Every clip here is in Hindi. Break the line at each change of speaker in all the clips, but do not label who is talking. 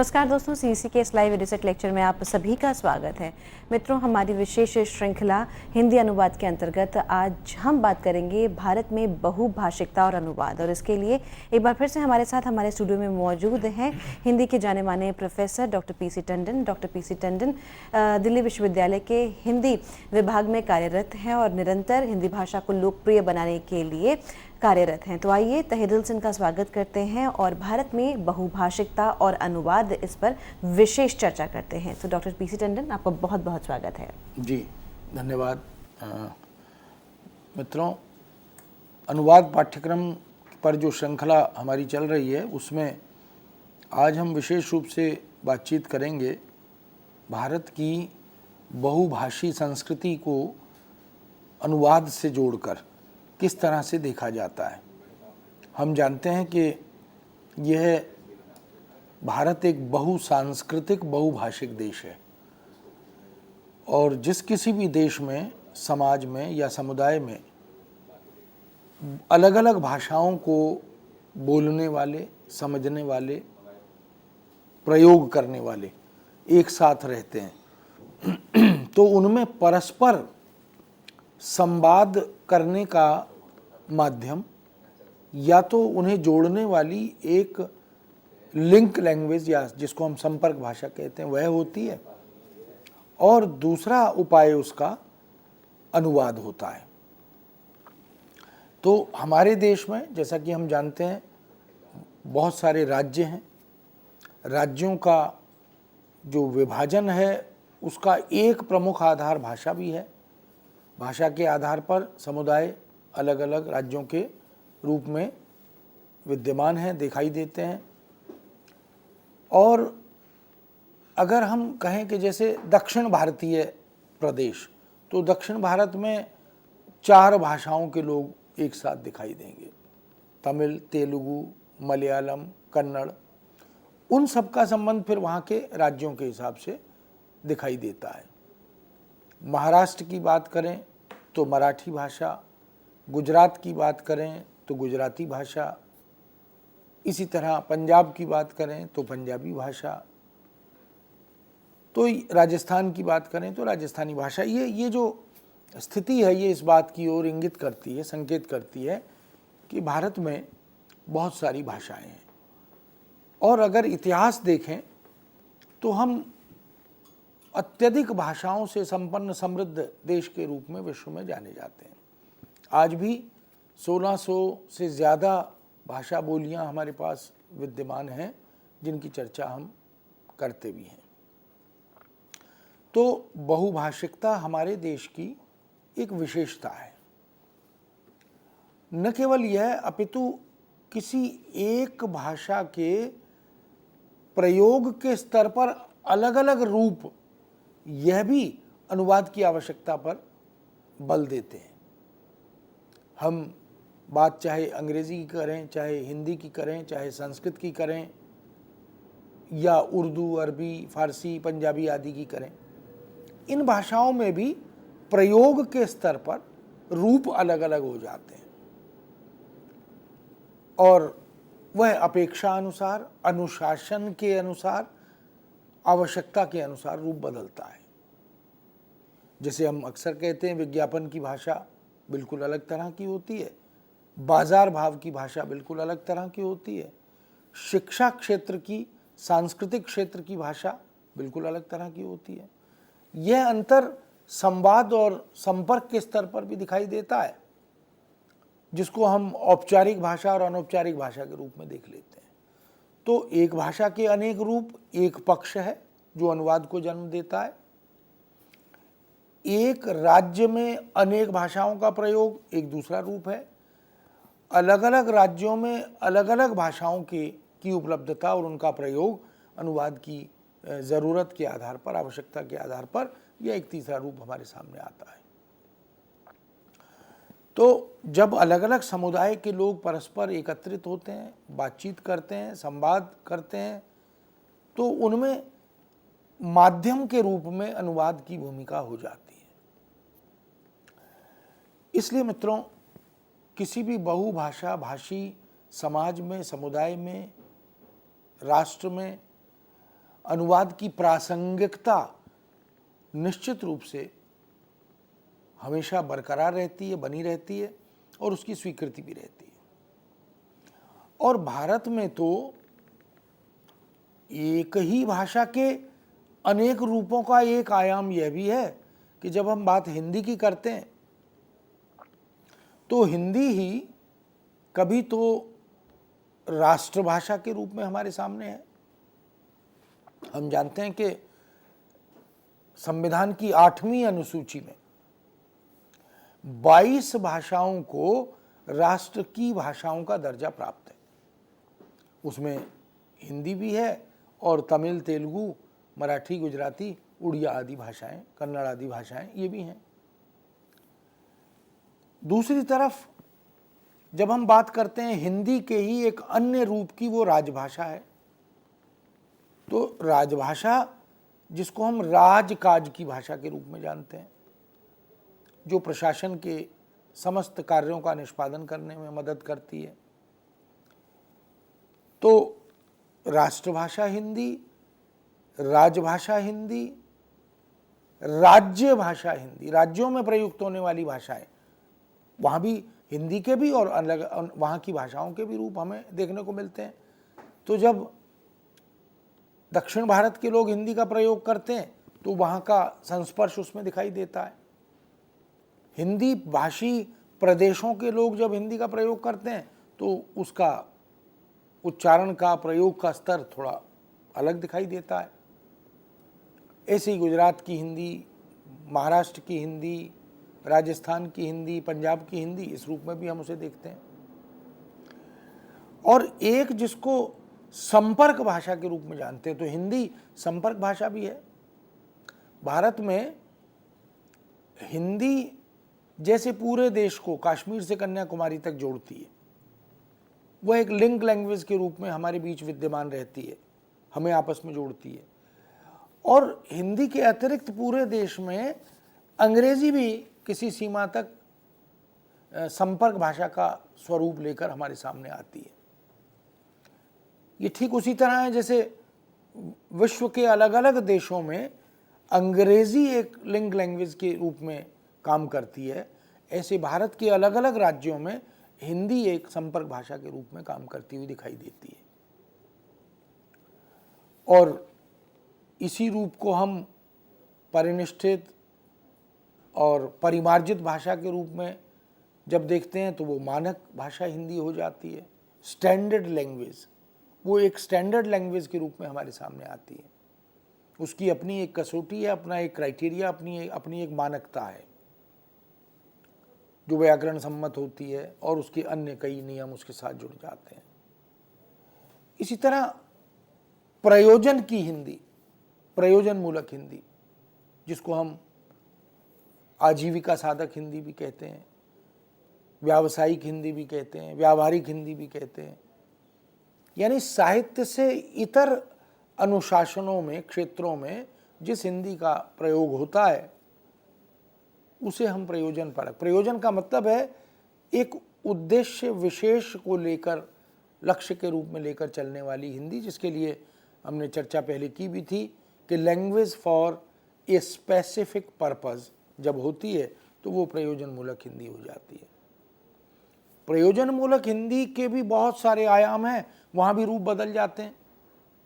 नमस्कार दोस्तों, सीसी के इस लाइव रिसेट लेक्चर में आप सभी का स्वागत है। मित्रों, हमारी विशेष श्रृंखला हिंदी अनुवाद के अंतर्गत आज हम बात करेंगे भारत में बहुभाषिकता और अनुवाद। और इसके लिए एक बार फिर से हमारे साथ हमारे स्टूडियो में मौजूद हैं हिंदी के जाने माने professor doctor PC Tandon. Doctor PC Tandon Delhi विश्वविद्यालय के हिंदी विभाग में कार्यरत हैं और निरंतर हिंदी भाषा को लोकप्रिय बनाने के लिए कार्यरत हैं। तो आइए तहे दिल से इनका स्वागत करते हैं और भारत में बहुभाषिकता और अनुवाद इस पर विशेष चर्चा करते हैं। तो डॉक्टर पीसी टंडन, आपका बहुत बहुत स्वागत है।
जी धन्यवाद। मित्रों, अनुवाद पाठ्यक्रम पर जो श्रृंखला हमारी चल रही है उसमें आज हम विशेष रूप से बातचीत करेंगे भारत की बहुभाषी संस्कृति को अनुवाद से जोड़कर किस तरह से देखा जाता है। हम जानते हैं कि यह भारत एक बहुसांस्कृतिक बहुभाषिक देश है और जिस किसी भी देश में, समाज में या समुदाय में अलग अलग भाषाओं को बोलने वाले, समझने वाले, प्रयोग करने वाले एक साथ रहते हैं तो उनमें परस्पर संवाद करने का माध्यम या तो उन्हें जोड़ने वाली एक लिंक लैंग्वेज या जिसको हम संपर्क भाषा कहते हैं वह होती है, और दूसरा उपाय उसका अनुवाद होता है। तो हमारे देश में, जैसा कि हम जानते हैं, बहुत सारे राज्य हैं। राज्यों का जो विभाजन है उसका एक प्रमुख आधार भाषा भी है। भाषा के आधार पर समुदाय अलग अलग राज्यों के रूप में विद्यमान हैं, दिखाई देते हैं। और अगर हम कहें कि जैसे दक्षिण भारतीय प्रदेश, तो दक्षिण भारत में 4 भाषाओं के लोग एक साथ दिखाई देंगे: तमिल, तेलुगु, मलयालम, कन्नड़। उन सब का संबंध फिर वहाँ के राज्यों के हिसाब से दिखाई देता है। महाराष्ट्र की बात करें तो मराठी भाषा, गुजरात की बात करें तो गुजराती भाषा, इसी तरह पंजाब की बात करें तो पंजाबी भाषा, तो राजस्थान की बात करें तो राजस्थानी भाषा। ये जो स्थिति है ये इस बात की ओर इंगित करती है, संकेत करती है कि भारत में बहुत सारी भाषाएं हैं। और अगर इतिहास देखें तो हम अत्यधिक भाषाओं से संपन्न समृद्ध देश के रूप में विश्व में जाने जाते हैं। आज भी 1600 से ज़्यादा भाषा बोलियां हमारे पास विद्यमान हैं जिनकी चर्चा हम करते भी हैं। तो बहुभाषिकता हमारे देश की एक विशेषता है। न केवल यह, अपितु किसी एक भाषा के प्रयोग के स्तर पर अलग अलग रूप, यह भी अनुवाद की आवश्यकता पर बल देते हैं। हम बात चाहे अंग्रेजी की करें, चाहे हिंदी की करें, चाहे संस्कृत की करें, या उर्दू, अरबी, फारसी, पंजाबी आदि की करें, इन भाषाओं में भी प्रयोग के स्तर पर रूप अलग अलग हो जाते हैं और वह अपेक्षा अनुसार, अनुशासन के अनुसार, आवश्यकता के अनुसार रूप बदलता है। जैसे हम अक्सर कहते हैं, विज्ञापन की भाषा बिल्कुल अलग तरह की होती है, बाजार भाव की भाषा बिल्कुल अलग तरह की होती है, शिक्षा क्षेत्र की, सांस्कृतिक क्षेत्र की भाषा बिल्कुल अलग तरह की होती है। यह अंतर संवाद और संपर्क के स्तर पर भी दिखाई देता है, जिसको हम औपचारिक भाषा और अनौपचारिक भाषा के रूप में देख लेते हैं। तो एक भाषा के अनेक रूप एक पक्ष है जो अनुवाद को जन्म देता है। एक राज्य में अनेक भाषाओं का प्रयोग एक दूसरा रूप है। अलग अलग राज्यों में अलग अलग भाषाओं की उपलब्धता और उनका प्रयोग अनुवाद की ज़रूरत के आधार पर, आवश्यकता के आधार पर, यह एक तीसरा रूप हमारे सामने आता है। तो जब अलग अलग समुदाय के लोग परस्पर एकत्रित होते हैं, बातचीत करते हैं, संवाद करते हैं, तो उनमें माध्यम के रूप में अनुवाद की भूमिका हो जाती है। इसलिए मित्रों, किसी भी बहुभाषा भाषी समाज में, समुदाय में, राष्ट्र में अनुवाद की प्रासंगिकता निश्चित रूप से हमेशा बरकरार रहती है, बनी रहती है और उसकी स्वीकृति भी रहती है। और भारत में तो एक ही भाषा के अनेक रूपों का एक आयाम यह भी है कि जब हम बात हिंदी की करते हैं तो हिंदी ही कभी तो राष्ट्रभाषा के रूप में हमारे सामने है। हम जानते हैं कि संविधान की 8वीं अनुसूची में 22 भाषाओं को राष्ट्र की भाषाओं का दर्जा प्राप्त है। उसमें हिंदी भी है और तमिल, तेलुगु, मराठी, गुजराती, उड़िया आदि भाषाएं, कन्नड़ आदि भाषाएं ये भी हैं। दूसरी तरफ जब हम बात करते हैं हिंदी के ही एक अन्य रूप की, वो राजभाषा है। तो राजभाषा जिसको हम राजकाज की भाषा के रूप में जानते हैं, जो प्रशासन के समस्त कार्यों का निष्पादन करने में मदद करती है, तो राष्ट्रभाषा हिंदी, राजभाषा हिंदी, राज्य भाषा हिंदी, राज्यों में प्रयुक्त होने वाली भाषाएं, वहाँ भी हिंदी के भी और अलग वहाँ की भाषाओं के भी रूप हमें देखने को मिलते हैं। तो जब दक्षिण भारत के लोग हिंदी का प्रयोग करते हैं तो वहाँ का संस्पर्श उसमें दिखाई देता है। हिंदी भाषी प्रदेशों के लोग जब हिंदी का प्रयोग करते हैं तो उसका उच्चारण का, प्रयोग का स्तर थोड़ा अलग दिखाई देता है। ऐसे ही गुजरात की हिंदी, महाराष्ट्र की हिंदी, राजस्थान की हिंदी, पंजाब की हिंदी, इस रूप में भी हम उसे देखते हैं। और एक जिसको संपर्क भाषा के रूप में जानते हैं, तो हिंदी संपर्क भाषा भी है। भारत में हिंदी जैसे पूरे देश को कश्मीर से कन्याकुमारी तक जोड़ती है, वह एक लिंक लैंग्वेज के रूप में हमारे बीच विद्यमान रहती है, हमें आपस में जोड़ती है। और हिंदी के अतिरिक्त पूरे देश में अंग्रेजी भी किसी सीमा तक संपर्क भाषा का स्वरूप लेकर हमारे सामने आती है। ये ठीक उसी तरह है जैसे विश्व के अलग अलग देशों में अंग्रेजी एक लिंक लैंग्वेज के रूप में काम करती है, ऐसे भारत के अलग अलग राज्यों में हिंदी एक संपर्क भाषा के रूप में काम करती हुई दिखाई देती है। और इसी रूप को हम परिनिष्ठित और परिमार्जित भाषा के रूप में जब देखते हैं तो वो मानक भाषा हिंदी हो जाती है। स्टैंडर्ड लैंग्वेज, वो एक स्टैंडर्ड लैंग्वेज के रूप में हमारे सामने आती है। उसकी अपनी एक कसौटी है, अपना एक क्राइटेरिया, अपनी एक मानकता है जो व्याकरण सम्मत होती है और उसके अन्य कई नियम उसके साथ जुड़ जाते हैं। इसी तरह प्रयोजन की हिंदी, प्रयोजन मूलक हिंदी, जिसको हम आजीविका साधक हिंदी भी कहते हैं, व्यावसायिक हिंदी भी कहते हैं, व्यावहारिक हिंदी भी कहते हैं, यानी साहित्य से इतर अनुशासनों में, क्षेत्रों में जिस हिंदी का प्रयोग होता है उसे हम प्रयोजन परक, प्रयोजन का मतलब है एक उद्देश्य विशेष को लेकर, लक्ष्य के रूप में लेकर चलने वाली हिंदी, जिसके लिए हमने चर्चा पहले की भी थी कि language for a specific purpose जब होती है तो वो प्रयोजन मूलक हिंदी हो जाती है। प्रयोजन मूलक हिंदी के भी बहुत सारे आयाम हैं, वहाँ भी रूप बदल जाते हैं।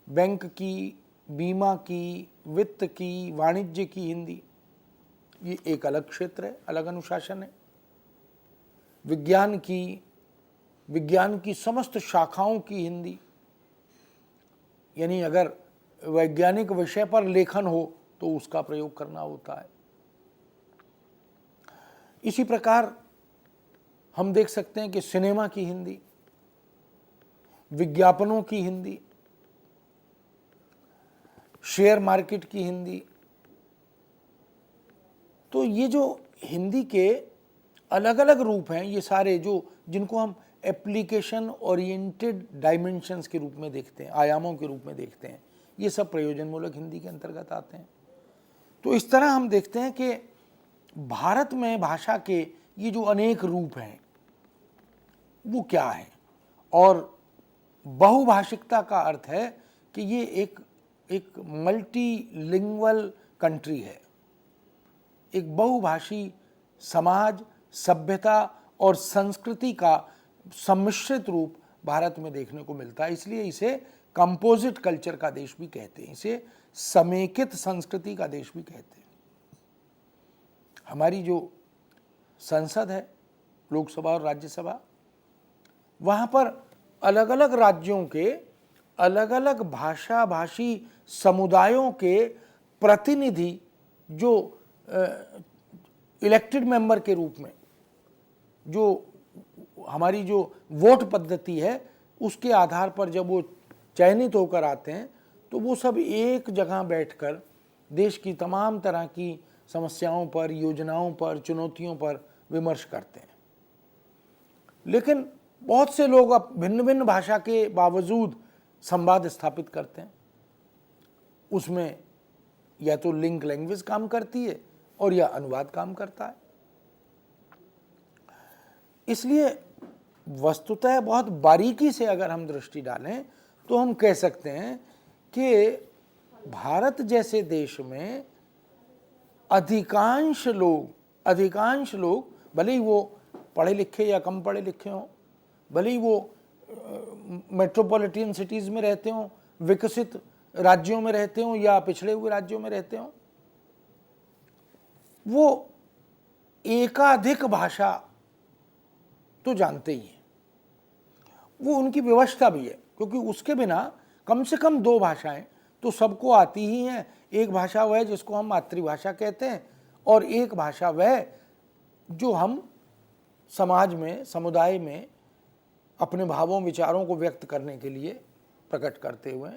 बैंक की, बीमा की, वित्त की, वाणिज्य की हिंदी, ये एक अलग क्षेत्र है, अलग अनुशासन है। विज्ञान की समस्त शाखाओं की हिंदी, यानी अगर वैज्ञानिक विषय पर लेखन हो तो उसका प्रयोग करना होता है। इसी प्रकार हम देख सकते हैं कि सिनेमा की हिंदी, विज्ञापनों की हिंदी, शेयर मार्केट की हिंदी, तो ये जो हिंदी के अलग अलग रूप हैं, ये सारे जिनको हम एप्लीकेशन ओरिएंटेड डायमेंशंस के रूप में देखते हैं, आयामों के रूप में देखते हैं, ये सब प्रयोजन मूलक हिंदी के अंतर्गत आते हैं। तो इस तरह हम देखते हैं कि भारत में भाषा के ये जो अनेक रूप हैं वो क्या है, और बहुभाषिकता का अर्थ है कि ये एक एक मल्टीलिंगुअल कंट्री है, एक बहुभाषी समाज, सभ्यता और संस्कृति का सम्मिश्रित रूप भारत में देखने को मिलता है। इसलिए इसे कंपोजिट कल्चर का देश भी कहते हैं, इसे समेकित संस्कृति का देश भी कहते हैं। हमारी जो संसद है, लोकसभा और राज्यसभा, वहाँ पर अलग अलग राज्यों के अलग अलग भाषा भाषी समुदायों के प्रतिनिधि जो इलेक्टेड मेंबर के रूप में, जो हमारी जो वोट पद्धति है उसके आधार पर जब वो चयनित होकर आते हैं तो वो सब एक जगह बैठकर देश की तमाम तरह की समस्याओं पर, योजनाओं पर, चुनौतियों पर विमर्श करते हैं। लेकिन बहुत से लोग अब भिन्न भिन्न भाषा के बावजूद संवाद स्थापित करते हैं। उसमें या तो लिंक लैंग्वेज काम करती है और या अनुवाद काम करता है। इसलिए वस्तुतः बहुत बारीकी से अगर हम दृष्टि डालें तो हम कह सकते हैं कि भारत जैसे देश में अधिकांश लोग भले ही वो पढ़े लिखे या कम पढ़े लिखे हों, भले ही वो मेट्रोपॉलिटन सिटीज़ में रहते हों, विकसित राज्यों में रहते हों या पिछड़े हुए राज्यों में रहते हों, वो एकाधिक भाषा तो जानते ही हैं। वो उनकी व्यवस्था भी है, क्योंकि उसके बिना कम से कम 2 भाषाएं तो सबको आती ही हैं। एक भाषा वह जिसको हम मातृभाषा कहते हैं और एक भाषा वह जो हम समाज में, समुदाय में अपने भावों विचारों को व्यक्त करने के लिए प्रकट करते हुए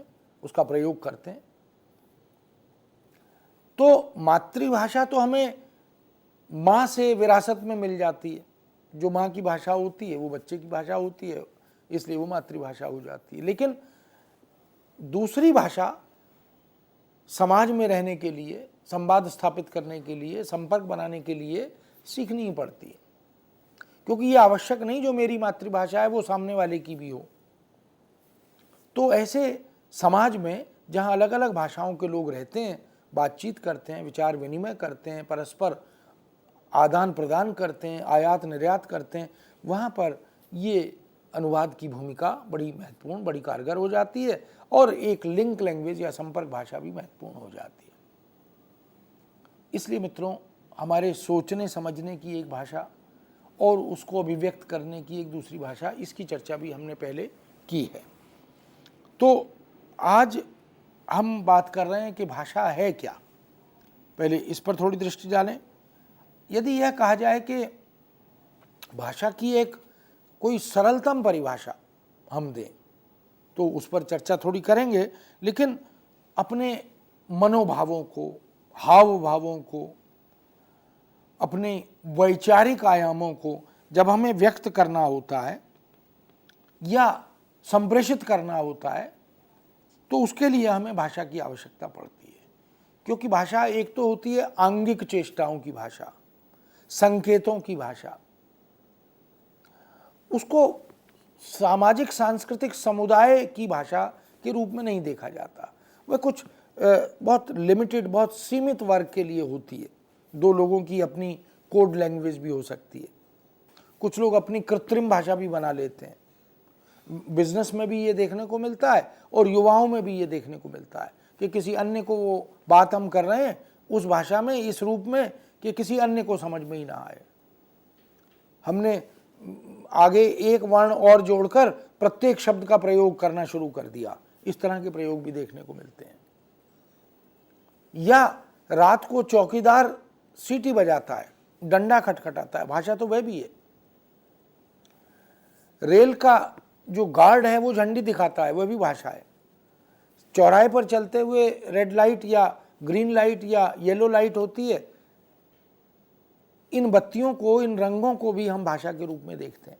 उसका प्रयोग करते हैं। तो मातृभाषा तो हमें माँ से विरासत में मिल जाती है। जो माँ की भाषा होती है वो बच्चे की भाषा होती है, इसलिए वो मातृभाषा हो जाती है। लेकिन दूसरी भाषा समाज में रहने के लिए, संवाद स्थापित करने के लिए, संपर्क बनाने के लिए सीखनी ही पड़ती है, क्योंकि ये आवश्यक नहीं जो मेरी मातृभाषा है वो सामने वाले की भी हो। तो ऐसे समाज में जहाँ अलग अलग भाषाओं के लोग रहते हैं, बातचीत करते हैं, विचार विनिमय करते हैं, परस्पर आदान प्रदान करते हैं, आयात निर्यात करते हैं, वहाँ पर ये अनुवाद की भूमिका बड़ी महत्वपूर्ण, बड़ी कारगर हो जाती है और एक लिंक लैंग्वेज या संपर्क भाषा भी महत्वपूर्ण हो जाती है। इसलिए मित्रों, हमारे सोचने समझने की एक भाषा और उसको अभिव्यक्त करने की एक दूसरी भाषा, इसकी चर्चा भी हमने पहले की है। तो आज हम बात कर रहे हैं कि भाषा है क्या। पहले इस पर थोड़ी दृष्टि डालें। यदि यह कहा जाए कि भाषा की एक कोई सरलतम परिभाषा हम दें तो उस पर चर्चा थोड़ी करेंगे, लेकिन अपने मनोभावों को, हाव भावों को, अपने वैचारिक आयामों को जब हमें व्यक्त करना होता है या संप्रेषित करना होता है तो उसके लिए हमें भाषा की आवश्यकता पड़ती है। क्योंकि भाषा एक तो होती है आंगिक चेष्टाओं की भाषा, संकेतों की भाषा। उसको सामाजिक सांस्कृतिक समुदाय की भाषा के रूप में नहीं देखा जाता। वह कुछ बहुत लिमिटेड, बहुत सीमित वर्ग के लिए होती है। 2 लोगों की अपनी कोड लैंग्वेज भी हो सकती है। कुछ लोग अपनी कृत्रिम भाषा भी बना लेते हैं। बिजनेस में भी ये देखने को मिलता है और युवाओं में भी ये देखने को मिलता है कि किसी अन्य को वो बात हम कर रहे हैं उस भाषा में, इस रूप में कि किसी अन्य को समझ में ही ना आए। हमने आगे एक वर्ण और जोड़कर प्रत्येक शब्द का प्रयोग करना शुरू कर दिया। इस तरह के प्रयोग भी देखने को मिलते हैं। या रात को चौकीदार सीटी बजाता है, डंडा खटखटाता है, भाषा तो वह भी है। रेल का जो गार्ड है वो झंडी दिखाता है, वह भी भाषा है। चौराहे पर चलते हुए रेड लाइट या ग्रीन लाइट या येलो लाइट होती है, इन बत्तियों को, इन रंगों को भी हम भाषा के रूप में देखते हैं।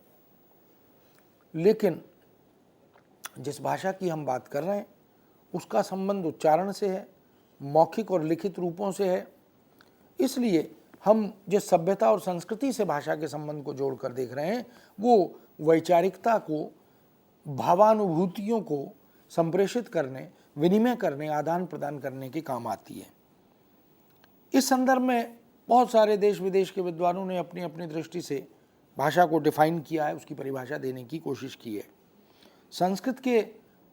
लेकिन जिस भाषा की हम बात कर रहे हैं उसका संबंध उच्चारण से है, मौखिक और लिखित रूपों से है। इसलिए हम जिस सभ्यता और संस्कृति से भाषा के संबंध को जोड़कर देख रहे हैं वो वैचारिकता को, भावानुभूतियों को संप्रेषित करने, विनिमय करने, आदान प्रदान करने के काम आती है। इस संदर्भ में बहुत सारे देश विदेश के विद्वानों ने अपनी अपनी दृष्टि से भाषा को डिफाइन किया है, उसकी परिभाषा देने की कोशिश की है। संस्कृत के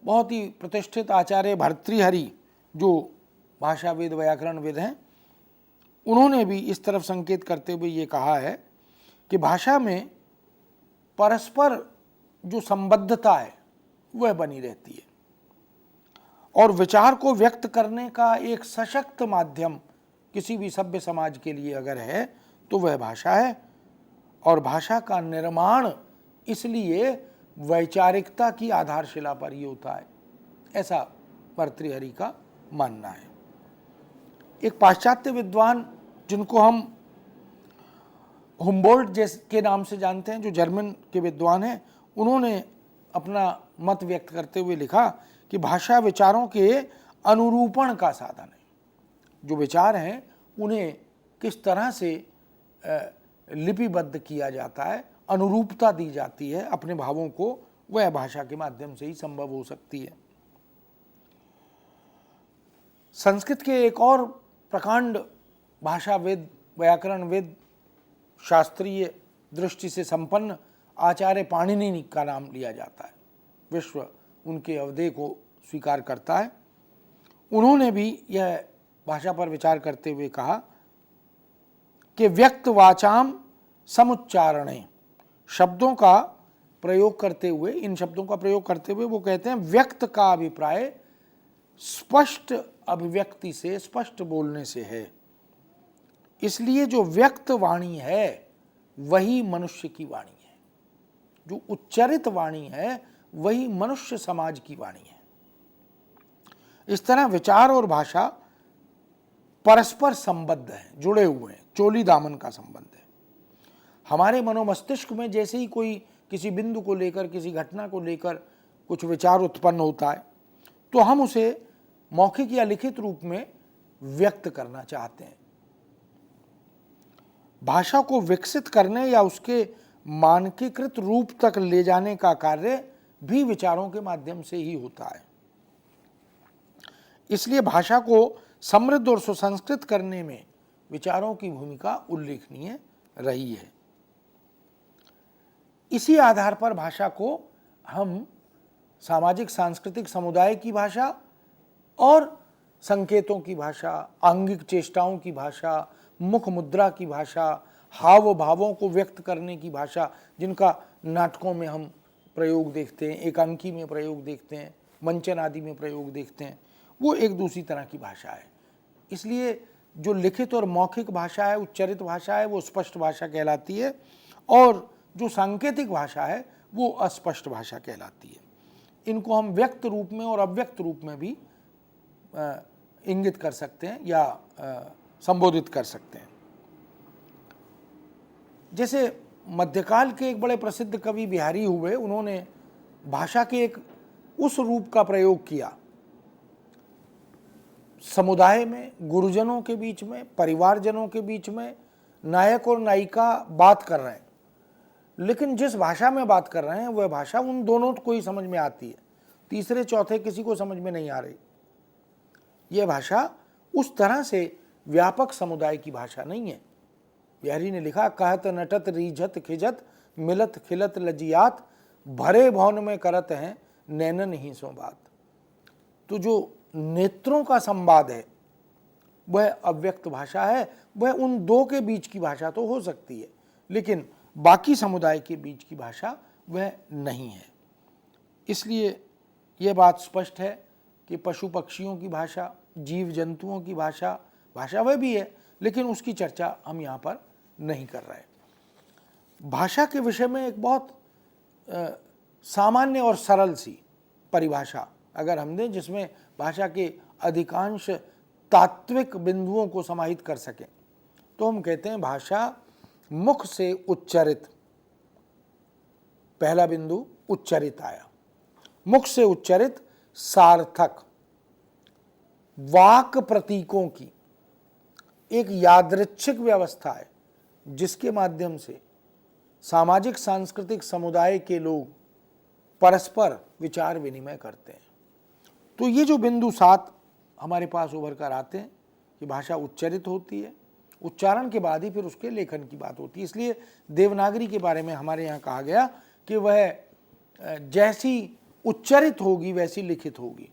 बहुत ही प्रतिष्ठित आचार्य भर्तृहरि, जो भाषाविद व्याकरणविद हैं, उन्होंने भी इस तरफ संकेत करते हुए ये कहा है कि भाषा में परस्पर जो संबद्धता है वह बनी रहती है और विचार को व्यक्त करने का एक सशक्त माध्यम किसी भी सभ्य समाज के लिए अगर है तो वह भाषा है। और भाषा का निर्माण इसलिए वैचारिकता की आधारशिला पर ही होता है, ऐसा भर्तृहरि का मानना है। एक पाश्चात्य विद्वान जिनको हम हुम्बोल्ट जैसे के नाम से जानते हैं, जो जर्मन के विद्वान हैं, उन्होंने अपना मत व्यक्त करते हुए लिखा कि भाषा विचारों के अनुरूपण का साधन है। जो विचार हैं उन्हें किस तरह से लिपिबद्ध किया जाता है, अनुरूपता दी जाती है अपने भावों को, वह भाषा के माध्यम से ही संभव हो सकती है। संस्कृत के एक और प्रकांड भाषाविद, व्याकरणविद, शास्त्रीय दृष्टि से संपन्न आचार्य पाणिनि का नाम लिया जाता है। विश्व उनके अवधेय को स्वीकार करता है। उन्होंने भी यह भाषा पर विचार करते हुए कहा कि व्यक्त वाचाम समुच्चारणे, शब्दों का प्रयोग करते हुए, इन शब्दों का प्रयोग करते हुए वो कहते हैं व्यक्त का अभिप्राय स्पष्ट अभिव्यक्ति से, स्पष्ट बोलने से है। इसलिए जो व्यक्त वाणी है वही मनुष्य की वाणी है, जो उच्चरित वाणी है वही मनुष्य समाज की वाणी है। इस तरह विचार और भाषा परस्पर संबद्ध हैं, जुड़े हुए हैं, चोली दामन का संबंध है। हमारे मनोमस्तिष्क में जैसे ही कोई किसी बिंदु को लेकर, किसी घटना को लेकर कुछ विचार उत्पन्न होता है तो हम उसे मौखिक या लिखित रूप में व्यक्त करना चाहते हैं। भाषा को विकसित करने या उसके मानकीकृत रूप तक ले जाने का कार्य भी विचारों के माध्यम से ही होता है। इसलिए भाषा को समृद्ध और सुसंस्कृत करने में विचारों की भूमिका उल्लेखनीय रही है। इसी आधार पर भाषा को हम सामाजिक सांस्कृतिक समुदाय की भाषा और संकेतों की भाषा, आंगिक चेष्टाओं की भाषा, मुख मुद्रा की भाषा, हाव भावों को व्यक्त करने की भाषा, जिनका नाटकों में हम प्रयोग देखते हैं, एकांकी में प्रयोग देखते हैं, मंचन आदि में प्रयोग देखते हैं, वो एक दूसरी तरह की भाषा है। इसलिए जो लिखित और मौखिक भाषा है, उच्चरित भाषा है, वो स्पष्ट भाषा कहलाती है और जो सांकेतिक भाषा है वो अस्पष्ट भाषा कहलाती है। इनको हम व्यक्त रूप में और अव्यक्त रूप में भी इंगित कर सकते हैं या संबोधित कर सकते हैं। जैसे मध्यकाल के एक बड़े प्रसिद्ध कवि बिहारी हुए, उन्होंने भाषा के एक उस रूप का प्रयोग किया, समुदाय में, गुरुजनों के बीच में, परिवारजनों के बीच में नायक और नायिका बात कर रहे हैं, लेकिन जिस भाषा में बात कर रहे हैं वह भाषा उन दोनों को ही समझ में आती है, तीसरे चौथे किसी को समझ में नहीं आ रही। यह भाषा उस तरह से व्यापक समुदाय की भाषा नहीं है। बिहारी ने लिखा, कहत नटत रीझत खिजत मिलत खिलत लजियात भरे भवन में करत हैं नैनन ही सो बात। तो जो नेत्रों का संवाद है वह अव्यक्त भाषा है, वह उन दो के बीच की भाषा तो हो सकती है, लेकिन बाकी समुदाय के बीच की भाषा वह नहीं है। इसलिए यह बात स्पष्ट है कि पशु पक्षियों की भाषा, जीव जंतुओं की भाषा, भाषा वह भी है, लेकिन उसकी चर्चा हम यहाँ पर नहीं कर रहे। भाषा के विषय में एक बहुत सामान्य और सरल सी परिभाषा अगर हम दें, जिसमें भाषा के अधिकांश तात्विक बिंदुओं को समाहित कर सकें, तो हम कहते हैं भाषा मुख से उच्चरित, पहला बिंदु उच्चरित आया, मुख से उच्चरित सार्थक वाक प्रतीकों की एक यादृच्छिक व्यवस्था है, जिसके माध्यम से सामाजिक सांस्कृतिक समुदाय के लोग परस्पर विचार विनिमय करते हैं। तो ये जो बिंदु 7 हमारे पास उभर कर आते हैं कि भाषा उच्चरित होती है, उच्चारण के बाद ही फिर उसके लेखन की बात होती है। इसलिए देवनागरी के बारे में हमारे यहाँ कहा गया कि वह जैसी उच्चरित होगी वैसी लिखित होगी।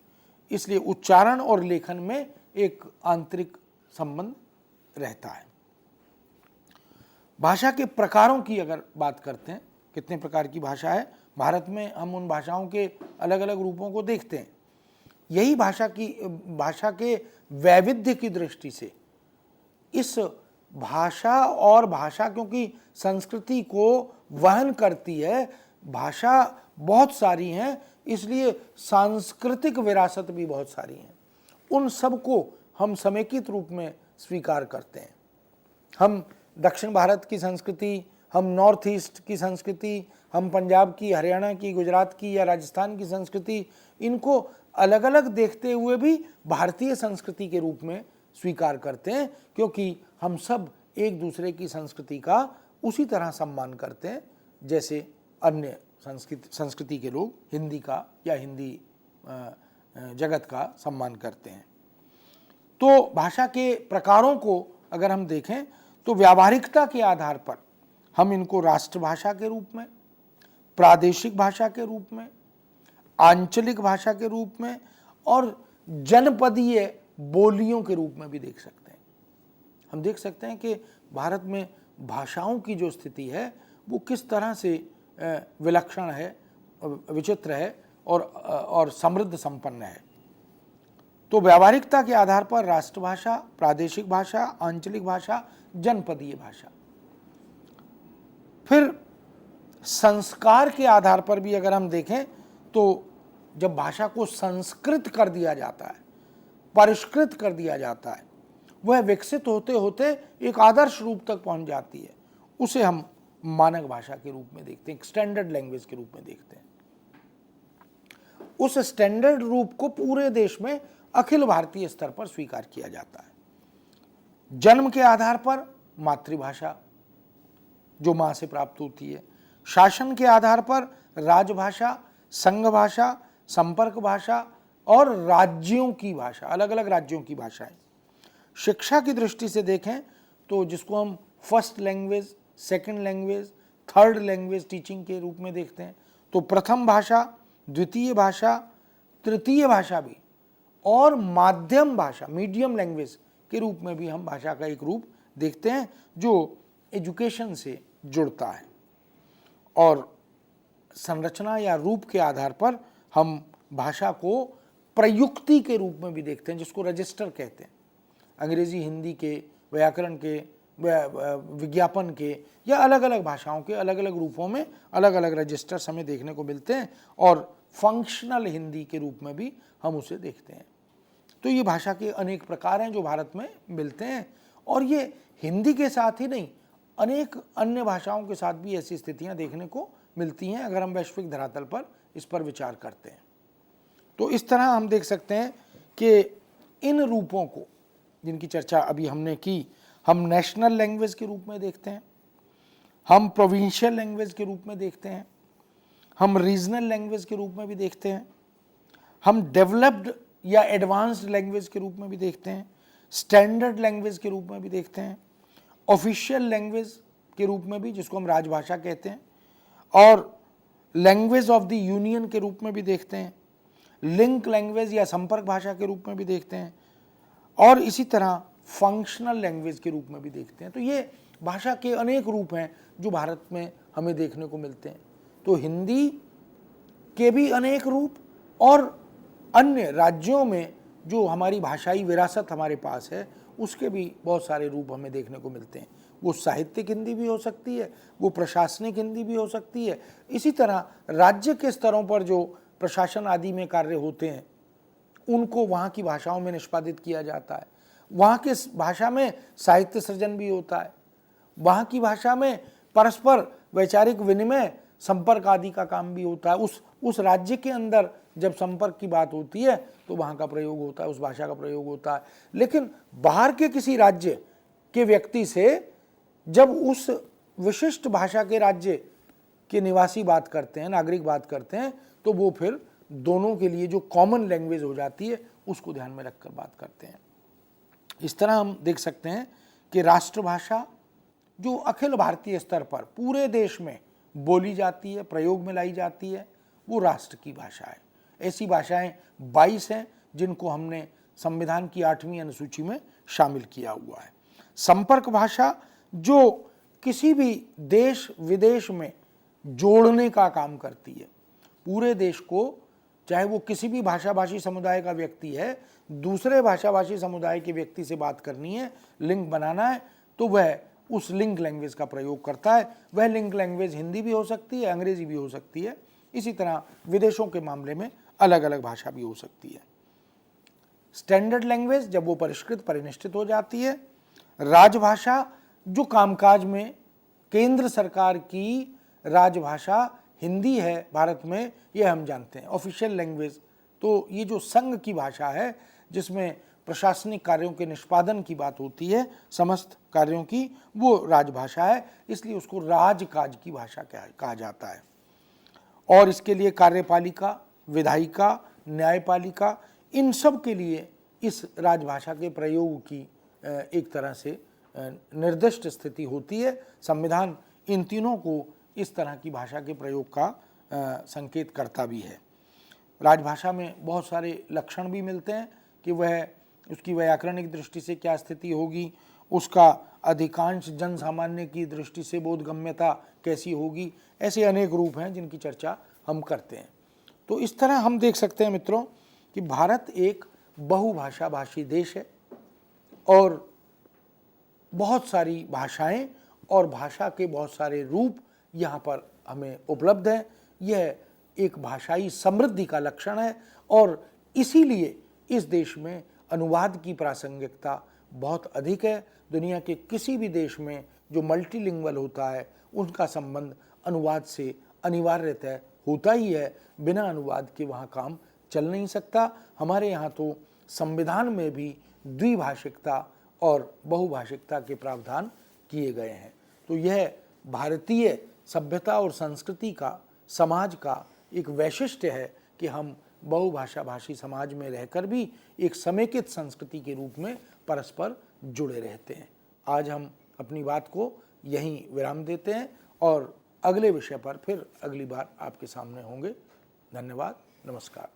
इसलिए उच्चारण और लेखन में एक आंतरिक संबंध रहता है। भाषा के प्रकारों की अगर बात करते हैं, कितने प्रकार की भाषा है भारत में, हम उन भाषाओं के अलग अलग रूपों को देखते हैं। यही भाषा के वैविध्य की दृष्टि से इस भाषा और भाषा क्योंकि संस्कृति को वहन करती है, भाषा बहुत सारी हैं, इसलिए सांस्कृतिक विरासत भी बहुत सारी हैं। उन सब को हम समेकित रूप में स्वीकार करते हैं। हम दक्षिण भारत की संस्कृति, हम नॉर्थ ईस्ट की संस्कृति, हम पंजाब की, हरियाणा की, गुजरात की या राजस्थान की संस्कृति, इनको अलग अलग देखते हुए भी भारतीय संस्कृति के रूप में स्वीकार करते हैं, क्योंकि हम सब एक दूसरे की संस्कृति का उसी तरह सम्मान करते हैं जैसे अन्य संस्कृति के लोग हिंदी का या हिंदी जगत का सम्मान करते हैं। तो भाषा के प्रकारों को अगर हम देखें तो व्यावहारिकता के आधार पर हम इनको राष्ट्रभाषा के रूप में, प्रादेशिक भाषा के रूप में, आंचलिक भाषा के रूप में और जनपदीय बोलियों के रूप में भी देख सकते हैं। हम देख सकते हैं कि भारत में भाषाओं की जो स्थिति है वो किस तरह से विलक्षण है, विचित्र है और समृद्ध संपन्न है। तो व्यावहारिकता के आधार पर राष्ट्रभाषा, प्रादेशिक भाषा, आंचलिक भाषा, जनपदीय भाषा। फिर संस्कार के आधार पर भी अगर हम देखें तो जब भाषा को संस्कृत कर दिया जाता है, परिष्कृत कर दिया जाता है, वह विकसित होते होते एक आदर्श रूप तक पहुंच जाती है, उसे हम मानक भाषा के रूप में देखते हैं, स्टैंडर्ड लैंग्वेज के रूप में देखते हैं। उस स्टैंडर्ड रूप को पूरे देश में अखिल भारतीय स्तर पर स्वीकार किया जाता है। जन्म के आधार पर मातृभाषा जो मां से प्राप्त होती है, शासन के आधार पर राजभाषा, संघ भाषा, संपर्क भाषा और राज्यों की भाषा, अलग अलग राज्यों की भाषाएं। शिक्षा की दृष्टि से देखें तो जिसको हम first language, second language, third language teaching के रूप में देखते हैं, तो प्रथम भाषा, द्वितीय भाषा, तृतीय भाषा भी और माध्यम भाषा, मीडियम लैंग्वेज के रूप में भी हम भाषा का एक रूप देखते हैं जो एजुकेशन से जुड़ता है। और संरचना या रूप के आधार पर हम भाषा को प्रयुक्ति के रूप में भी देखते हैं, जिसको रजिस्टर कहते हैं। अंग्रेजी, हिंदी के, व्याकरण के, विज्ञापन के या अलग अलग भाषाओं के अलग अलग रूपों में अलग अलग रजिस्टर्स हमें देखने को मिलते हैं और फंक्शनल हिंदी के रूप में भी हम उसे देखते हैं। तो ये भाषा के अनेक प्रकार हैं जो भारत में मिलते हैं और ये हिंदी के साथ ही नहीं, अनेक अन्य भाषाओं के साथ भी ऐसी स्थितियां देखने को मिलती हैं अगर हम वैश्विक धरातल पर इस पर विचार करते हैं। तो इस तरह हम देख सकते हैं कि इन रूपों को, जिनकी चर्चा अभी हमने की, हम नेशनल लैंग्वेज के रूप में देखते हैं, हम प्रोविंशियल लैंग्वेज के रूप में देखते हैं, हम रीजनल लैंग्वेज के रूप में भी देखते हैं, हम डेवलप्ड या एडवांस्ड लैंग्वेज के रूप में भी देखते हैं, स्टैंडर्ड लैंग्वेज के रूप में भी देखते हैं, ऑफिशियल लैंग्वेज के रूप में भी, जिसको हम राजभाषा कहते हैं, और लैंग्वेज ऑफ द यूनियन के रूप में भी देखते हैं, लिंक लैंग्वेज या संपर्क भाषा के रूप में भी देखते हैं और इसी तरह फंक्शनल लैंग्वेज के रूप में भी देखते हैं। तो ये भाषा के अनेक रूप हैं जो भारत में हमें देखने को मिलते हैं। तो हिंदी के भी अनेक रूप और अन्य राज्यों में जो हमारी भाषाई विरासत हमारे पास है उसके भी बहुत सारे रूप हमें देखने को मिलते हैं। वो साहित्यिक हिंदी भी हो सकती है, वो प्रशासनिक हिंदी भी हो सकती है। इसी तरह राज्य के स्तरों पर जो प्रशासन आदि में कार्य होते हैं उनको वहाँ की भाषाओं में निष्पादित किया जाता है। वहाँ के भाषा में साहित्य सृजन भी होता है, वहाँ की भाषा में परस्पर वैचारिक विनिमय, संपर्क आदि का काम भी होता है। उस राज्य के अंदर जब संपर्क की बात होती है तो वहाँ का प्रयोग होता है, उस भाषा का प्रयोग होता है। लेकिन बाहर के किसी राज्य के व्यक्ति से जब उस विशिष्ट भाषा के राज्य के निवासी बात करते हैं, नागरिक बात करते हैं, तो वो फिर दोनों के लिए जो कॉमन लैंग्वेज हो जाती है उसको ध्यान में रखकर बात करते हैं। इस तरह हम देख सकते हैं कि राष्ट्रभाषा जो अखिल भारतीय स्तर पर पूरे देश में बोली जाती है, प्रयोग में लाई जाती है, वो राष्ट्र की भाषा है। ऐसी भाषाएं 22 हैं जिनको हमने संविधान की 8वीं अनुसूची में शामिल किया हुआ है। संपर्क भाषा जो किसी भी देश विदेश में जोड़ने का काम करती है, पूरे देश को, चाहे वो किसी भी भाषाभाषी समुदाय का व्यक्ति है, दूसरे भाषाभाषी समुदाय के व्यक्ति से बात करनी है, लिंक बनाना है, तो वह उस लिंक लैंग्वेज का प्रयोग करता है। वह लिंक लैंग्वेज हिंदी भी हो सकती है, अंग्रेजी भी हो सकती है। इसी तरह विदेशों के मामले में अलग अलग भाषा भी हो सकती है। स्टैंडर्ड लैंग्वेज जब वो परिष्कृत परिनिष्ठित हो जाती है। राजभाषा जो कामकाज में केंद्र सरकार की राजभाषा हिंदी है भारत में, यह हम जानते हैं, ऑफिशियल लैंग्वेज। तो ये जो संघ की भाषा है जिसमें प्रशासनिक कार्यों के निष्पादन की बात होती है, समस्त कार्यों की, वो राजभाषा है, इसलिए उसको राजकाज की भाषा कहा जाता है। और इसके लिए कार्यपालिका, विधायिका, न्यायपालिका, इन सब के लिए इस राजभाषा के प्रयोग की एक तरह से निर्दिष्ट स्थिति होती है। संविधान इन तीनों को इस तरह की भाषा के प्रयोग का संकेत करता भी है। राजभाषा में बहुत सारे लक्षण भी मिलते हैं कि वह उसकी व्याकरणिक दृष्टि से क्या स्थिति होगी, उसका अधिकांश जन सामान्य की दृष्टि से बोधगम्यता कैसी होगी। ऐसे अनेक रूप हैं जिनकी चर्चा हम करते हैं। तो इस तरह हम देख सकते हैं मित्रों कि भारत एक बहुभाषा भाषी देश है और बहुत सारी भाषाएं और भाषा के बहुत सारे रूप यहाँ पर हमें उपलब्ध हैं। यह एक भाषाई समृद्धि का लक्षण है और इसीलिए इस देश में अनुवाद की प्रासंगिकता बहुत अधिक है। दुनिया के किसी भी देश में जो मल्टीलिंगुअल होता है उनका संबंध अनुवाद से अनिवार्यतः होता ही है। बिना अनुवाद के वहाँ काम चल नहीं सकता। हमारे यहाँ तो संविधान में भी द्विभाषिकता और बहुभाषिकता के प्रावधान किए गए हैं। तो यह भारतीय सभ्यता और संस्कृति का, समाज का एक वैशिष्ट्य है कि हम बहुभाषा भाषी समाज में रहकर भी एक समेकित संस्कृति के रूप में परस्पर जुड़े रहते हैं। आज हम अपनी बात को यहीं विराम देते हैं और अगले विषय पर फिर अगली बार आपके सामने होंगे। धन्यवाद, नमस्कार।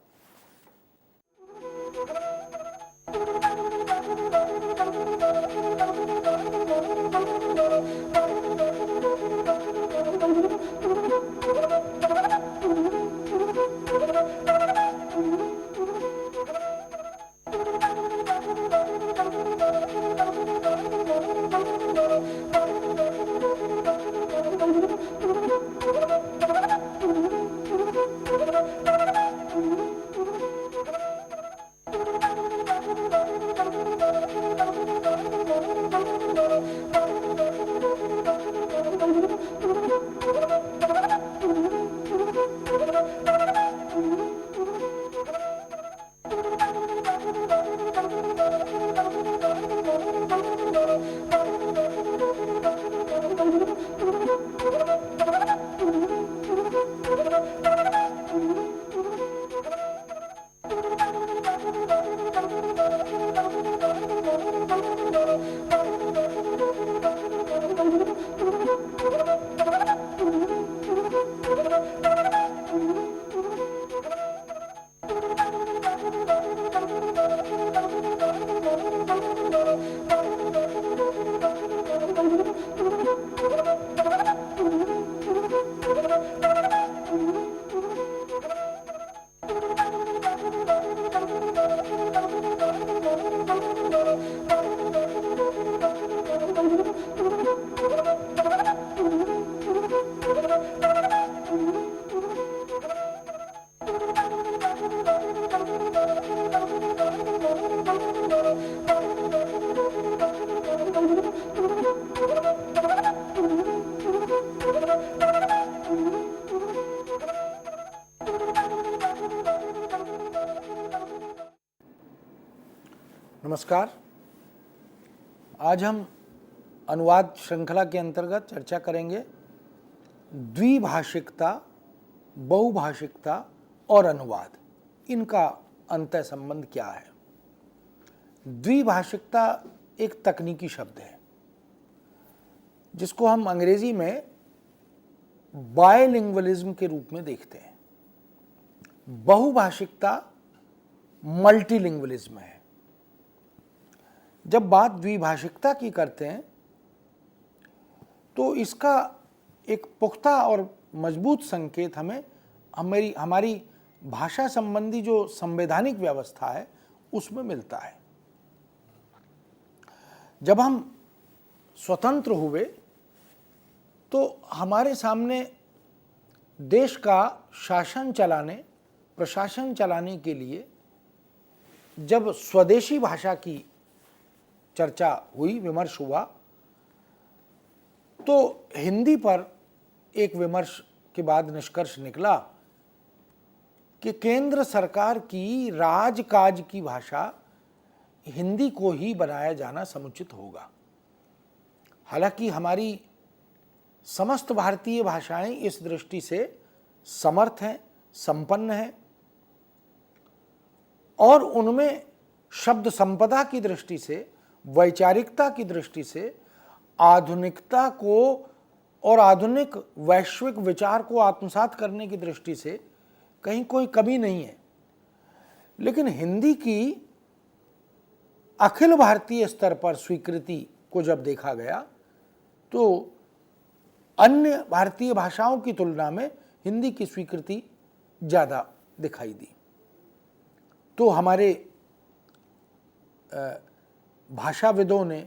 नमस्कार। आज हम अनुवाद श्रृंखला के अंतर्गत चर्चा करेंगे द्विभाषिकता, बहुभाषिकता और अनुवाद। इनका अंतः संबंध क्या है। द्विभाषिकता एक तकनीकी शब्द है जिसको हम अंग्रेजी में बायलिंग्वलिज्म के रूप में देखते हैं। बहुभाषिकता मल्टीलिंग्वलिज्म है। जब बात द्विभाषिकता की करते हैं तो इसका एक पुख्ता और मजबूत संकेत हमें हमारी भाषा संबंधी जो संवैधानिक व्यवस्था है उसमें मिलता है। जब हम स्वतंत्र हुए तो हमारे सामने देश का शासन चलाने, प्रशासन चलाने के लिए जब स्वदेशी भाषा की चर्चा हुई, विमर्श हुआ, तो हिंदी पर एक विमर्श के बाद निष्कर्ष निकला कि केंद्र सरकार की राजकाज की भाषा हिंदी को ही बनाया जाना समुचित होगा। हालांकि हमारी समस्त भारतीय भाषाएं इस दृष्टि से समर्थ हैं, संपन्न हैं और उनमें शब्द संपदा की दृष्टि से, वैचारिकता की दृष्टि से, आधुनिकता को और आधुनिक वैश्विक विचार को आत्मसात करने की दृष्टि से कहीं कोई कमी नहीं है। लेकिन हिंदी की अखिल भारतीय स्तर पर स्वीकृति को जब देखा गया तो अन्य भारतीय भाषाओं की तुलना में हिंदी की स्वीकृति ज़्यादा दिखाई दी। तो हमारे भाषाविदों ने,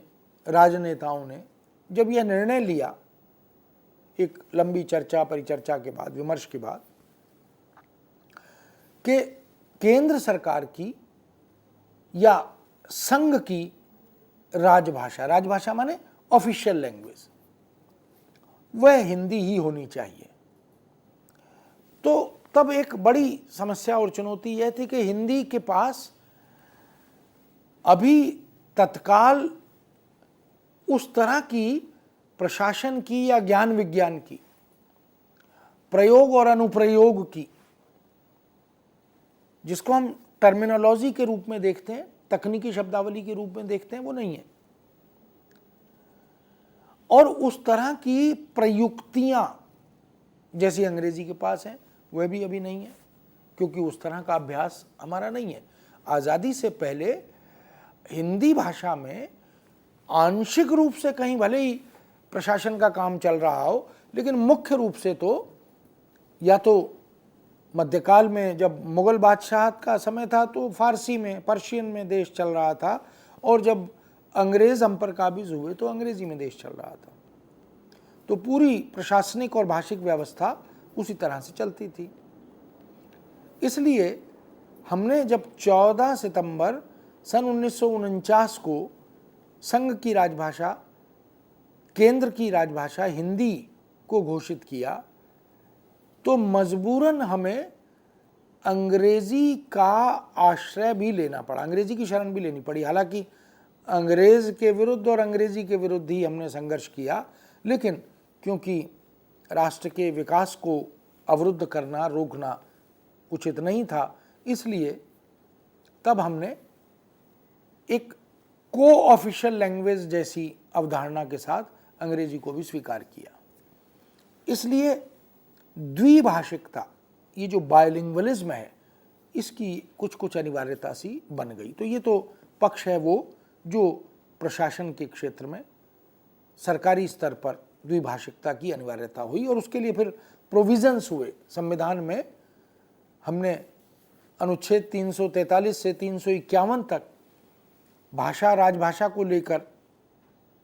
राजनेताओं ने जब यह निर्णय लिया, एक लंबी चर्चा परिचर्चा के बाद, विमर्श के बाद, कि केंद्र सरकार की या संघ की राजभाषा, राजभाषा माने ऑफिशियल लैंग्वेज, वह हिंदी ही होनी चाहिए। तो तब एक बड़ी समस्या और चुनौती यह थी कि हिंदी के पास अभी तत्काल उस तरह की प्रशासन की या ज्ञान विज्ञान की, प्रयोग और अनुप्रयोग की, जिसको हम टर्मिनोलॉजी के रूप में देखते हैं, तकनीकी शब्दावली के रूप में देखते हैं, वो नहीं है। और उस तरह की प्रयुक्तियां जैसी अंग्रेजी के पास हैं वह भी अभी नहीं है, क्योंकि उस तरह का अभ्यास हमारा नहीं है। आज़ादी से पहले हिंदी भाषा में आंशिक रूप से कहीं भले ही प्रशासन का काम चल रहा हो, लेकिन मुख्य रूप से तो या तो मध्यकाल में जब मुगल बादशाहत का समय था तो फारसी में, पर्शियन में देश चल रहा था, और जब अंग्रेज़ हम पर काबिज हुए तो अंग्रेज़ी में देश चल रहा था। तो पूरी प्रशासनिक और भाषिक व्यवस्था उसी तरह से चलती थी। इसलिए हमने जब 14 सितंबर सन 1949 को संघ की राजभाषा, केंद्र की राजभाषा हिंदी को घोषित किया, तो मजबूरन हमें अंग्रेजी का आश्रय भी लेना पड़ा, अंग्रेजी की शरण भी लेनी पड़ी। हालांकि अंग्रेज के विरुद्ध और अंग्रेजी के विरुद्ध ही हमने संघर्ष किया, लेकिन क्योंकि राष्ट्र के विकास को अवरुद्ध करना, रोकना उचित नहीं था, इसलिए तब हमने एक को ऑफिशियल लैंग्वेज जैसी अवधारणा के साथ अंग्रेजी को भी स्वीकार किया। इसलिए द्विभाषिकता, ये जो बायलिंग्वलिज्म है, इसकी कुछ कुछ अनिवार्यता सी बन गई। तो ये तो पक्ष है वो जो प्रशासन के क्षेत्र में सरकारी स्तर पर द्विभाषिकता की अनिवार्यता हुई, और उसके लिए फिर प्रोविजंस हुए संविधान में। हमने अनुच्छेद 343 से 351 तक भाषा, राजभाषा को लेकर,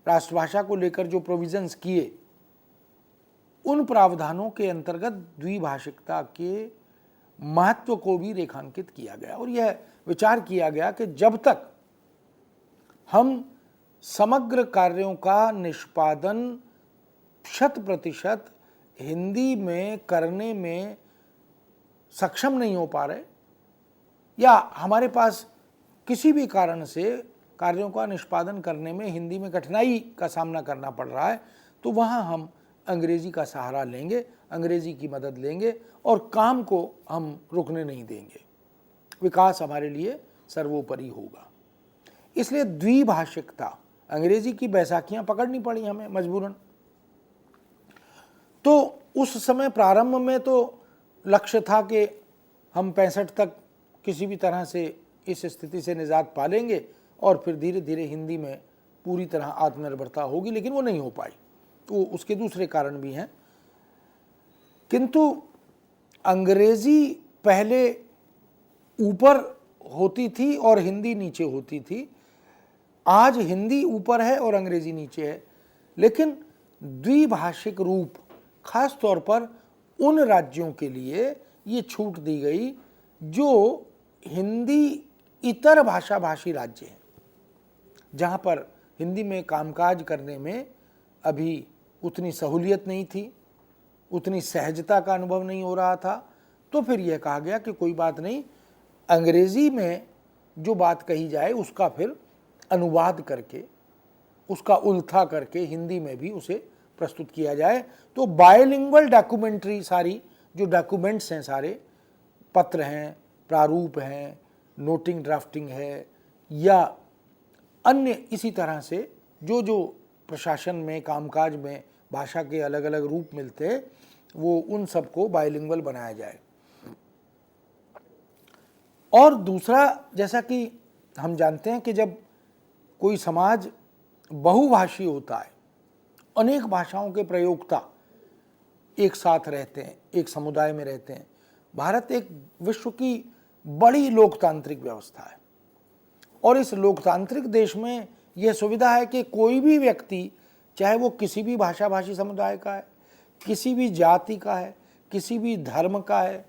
राष्ट्रभाषा को लेकर जो प्रोविजंस किए, उन प्रावधानों के अंतर्गत द्विभाषिकता के महत्व को भी रेखांकित किया गया, और यह विचार किया गया कि जब तक हम समग्र कार्यों का निष्पादन 100% हिंदी में करने में सक्षम नहीं हो पा रहे, या हमारे पास किसी भी कारण से कार्यों का निष्पादन करने में हिंदी में कठिनाई का सामना करना पड़ रहा है, तो वहाँ हम अंग्रेजी का सहारा लेंगे, अंग्रेजी की मदद लेंगे और काम को हम रुकने नहीं देंगे। विकास हमारे लिए सर्वोपरि होगा। इसलिए द्विभाषिकता, अंग्रेजी की बैसाखियां पकड़नी पड़ी हमें मजबूरन। तो उस समय प्रारंभ में तो लक्ष्य था कि हम 65 तक किसी भी तरह से इस स्थिति से निजात पा लेंगे और फिर धीरे धीरे हिंदी में पूरी तरह आत्मनिर्भरता होगी, लेकिन वो नहीं हो पाई। तो उसके दूसरे कारण भी हैं। किंतु अंग्रेजी पहले ऊपर होती थी और हिंदी नीचे होती थी। आज हिंदी ऊपर है और अंग्रेजी नीचे है, लेकिन द्विभाषिक रूप खास तौर पर उन राज्यों के लिए ये छूट दी गई जो हिंदी इतर भाषा भाषी राज्य हैं, जहाँ पर हिंदी में कामकाज करने में अभी उतनी सहूलियत नहीं थी, उतनी सहजता का अनुभव नहीं हो रहा था। तो फिर यह कहा गया कि कोई बात नहीं, अंग्रेजी में जो बात कही जाए उसका फिर अनुवाद करके, उसका उल्था करके हिंदी में भी उसे प्रस्तुत किया जाए। तो बायलिंगुअल डॉक्यूमेंट्री, सारी जो डॉक्यूमेंट्स हैं, सारे पत्र हैं, प्रारूप हैं, नोटिंग ड्राफ्टिंग है या अन्य इसी तरह से जो जो प्रशासन में, कामकाज में भाषा के अलग अलग रूप मिलते हैं, वो उन सबको बायलिंगुअल बनाया जाए। और दूसरा, जैसा कि हम जानते हैं कि जब कोई समाज बहुभाषी होता है, अनेक भाषाओं के प्रयोक्ता एक साथ रहते हैं, एक समुदाय में रहते हैं। भारत एक विश्व की बड़ी लोकतांत्रिक व्यवस्था है और इस लोकतांत्रिक देश में यह सुविधा है कि कोई भी व्यक्ति, चाहे वो किसी भी भाषा भाषी समुदाय का है, किसी भी जाति का है, किसी भी धर्म का है,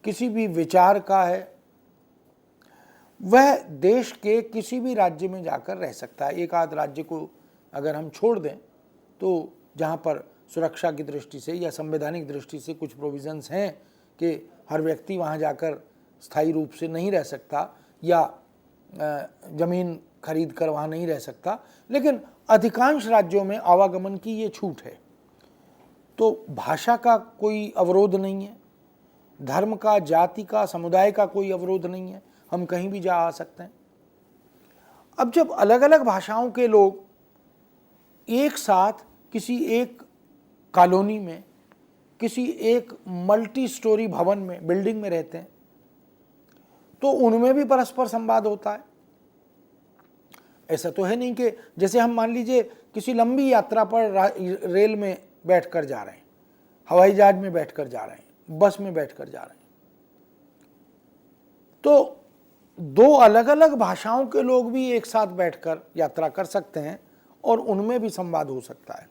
किसी भी विचार का है, वह देश के किसी भी राज्य में जाकर रह सकता है। एक आध राज्य को अगर हम छोड़ दें तो जहाँ पर सुरक्षा की दृष्टि से या संवैधानिक दृष्टि से कुछ प्रोविजंस हैं कि हर व्यक्ति वहाँ जाकर स्थायी रूप से नहीं रह सकता या ज़मीन खरीद कर वहाँ नहीं रह सकता, लेकिन अधिकांश राज्यों में आवागमन की ये छूट है। तो भाषा का कोई अवरोध नहीं है, धर्म का, जाति का, समुदाय का कोई अवरोध नहीं है, हम कहीं भी जा आ सकते हैं। अब जब अलग अलग भाषाओं के लोग एक साथ किसी एक कॉलोनी में, किसी एक मल्टी स्टोरी भवन में, बिल्डिंग में रहते हैं, तो उनमें भी परस्पर संवाद होता है। ऐसा तो है नहीं कि जैसे हम मान लीजिए किसी लंबी यात्रा पर रेल में बैठकर जा रहे हैं, हवाई जहाज में बैठकर जा रहे हैं, बस में बैठकर जा रहे हैं, तो दो अलग अलग भाषाओं के लोग भी एक साथ बैठकर यात्रा कर सकते हैं और उनमें भी संवाद हो सकता है।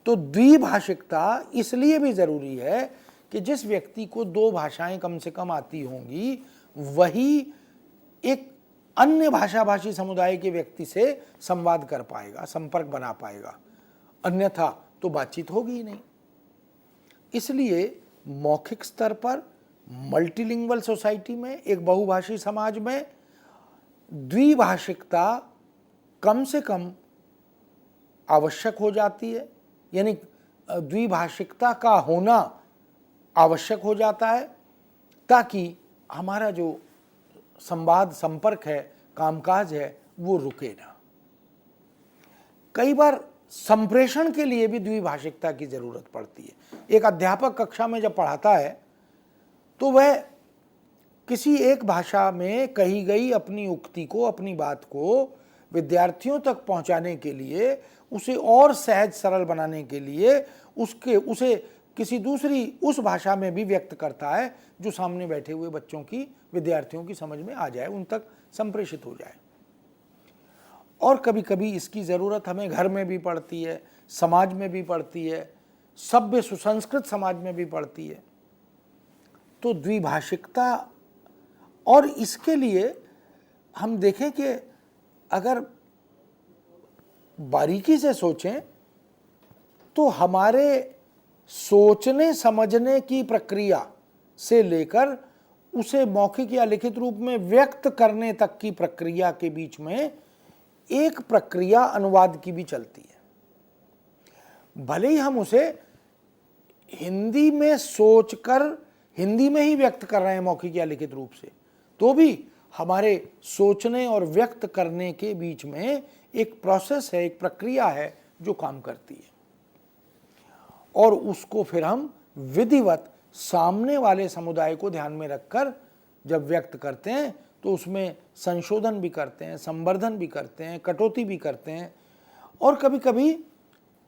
तो द्विभाषिकता इसलिए भी जरूरी है कि जिस व्यक्ति को दो भाषाएं कम से कम आती होंगी, वही एक अन्य भाषा भाषी समुदाय के व्यक्ति से संवाद कर पाएगा, संपर्क बना पाएगा, अन्यथा तो बातचीत होगी ही नहीं। इसलिए मौखिक स्तर पर मल्टीलिंगुअल सोसाइटी में, एक बहुभाषी समाज में द्विभाषिकता कम से कम आवश्यक हो जाती है, यानी द्विभाषिकता का होना आवश्यक हो जाता है, ताकि हमारा जो संवाद, संपर्क है, कामकाज है, वो रुके ना। कई बार संप्रेषण के लिए भी द्विभाषिकता की जरूरत पड़ती है। एक अध्यापक कक्षा में जब पढ़ाता है तो वह किसी एक भाषा में कही गई अपनी उक्ति को, अपनी बात को विद्यार्थियों तक पहुंचाने के लिए, उसे और सहज सरल बनाने के लिए उसे किसी दूसरी उस भाषा में भी व्यक्त करता है जो सामने बैठे हुए बच्चों की, विद्यार्थियों की समझ में आ जाए, उन तक संप्रेषित हो जाए। और कभी कभी इसकी ज़रूरत हमें घर में भी पड़ती है, समाज में भी पड़ती है, सभ्य सुसंस्कृत समाज में भी पड़ती है। तो द्विभाषिकता, और इसके लिए हम देखें कि अगर बारीकी से सोचें तो हमारे सोचने समझने की प्रक्रिया से लेकर उसे मौखिक या लिखित रूप में व्यक्त करने तक की प्रक्रिया के बीच में एक प्रक्रिया अनुवाद की भी चलती है। भले ही हम उसे हिंदी में सोचकर हिंदी में ही व्यक्त कर रहे हैं मौखिक या लिखित रूप से, तो भी हमारे सोचने और व्यक्त करने के बीच में एक प्रोसेस है, एक प्रक्रिया है जो काम करती है, और उसको फिर हम विधिवत सामने वाले समुदाय को ध्यान में रखकर जब व्यक्त करते हैं तो उसमें संशोधन भी करते हैं, संवर्धन भी करते हैं, कटौती भी करते हैं, और कभी कभी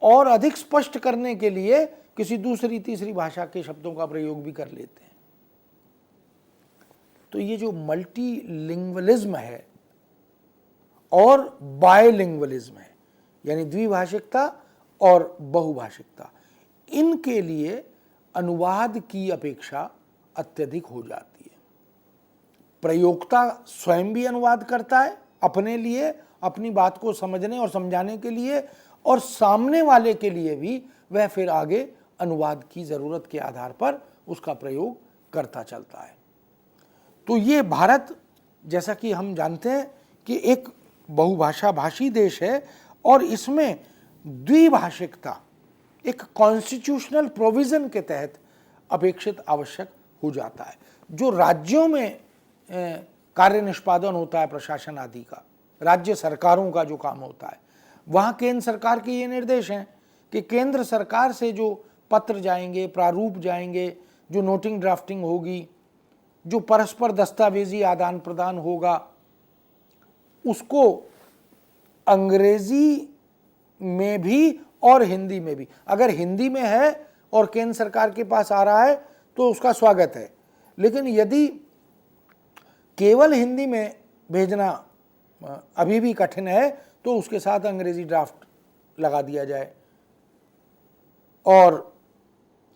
और अधिक स्पष्ट करने के लिए किसी दूसरी तीसरी भाषा के शब्दों का प्रयोग भी कर लेते हैं। तो ये जो मल्टीलिंग्वलिज्म है और बायलिंग्वलिज्म है, यानी द्विभाषिकता और बहुभाषिकता, इनके लिए अनुवाद की अपेक्षा अत्यधिक हो जाती है। प्रयोक्ता स्वयं भी अनुवाद करता है अपने लिए, अपनी बात को समझने और समझाने के लिए, और सामने वाले के लिए भी वह फिर आगे अनुवाद की ज़रूरत के आधार पर उसका प्रयोग करता चलता है। तो ये भारत, जैसा कि हम जानते हैं कि एक बहुभाषा भाषी देश है, और इसमें द्विभाषिकता एक कॉन्स्टिट्यूशनल प्रोविज़न के तहत अपेक्षित आवश्यक हो जाता है। जो राज्यों में कार्य निष्पादन होता है प्रशासन आदि का, राज्य सरकारों का जो काम होता है, वहाँ केंद्र सरकार के ये निर्देश हैं कि केंद्र सरकार से जो पत्र जाएंगे, प्रारूप जाएंगे, जो नोटिंग ड्राफ्टिंग होगी, जो परस्पर दस्तावेजी आदान प्रदान होगा, उसको अंग्रेजी में भी और हिंदी में भी, अगर हिंदी में है और केंद्र सरकार के पास आ रहा है तो उसका स्वागत है, लेकिन यदि केवल हिंदी में भेजना अभी भी कठिन है तो उसके साथ अंग्रेजी ड्राफ्ट लगा दिया जाए। और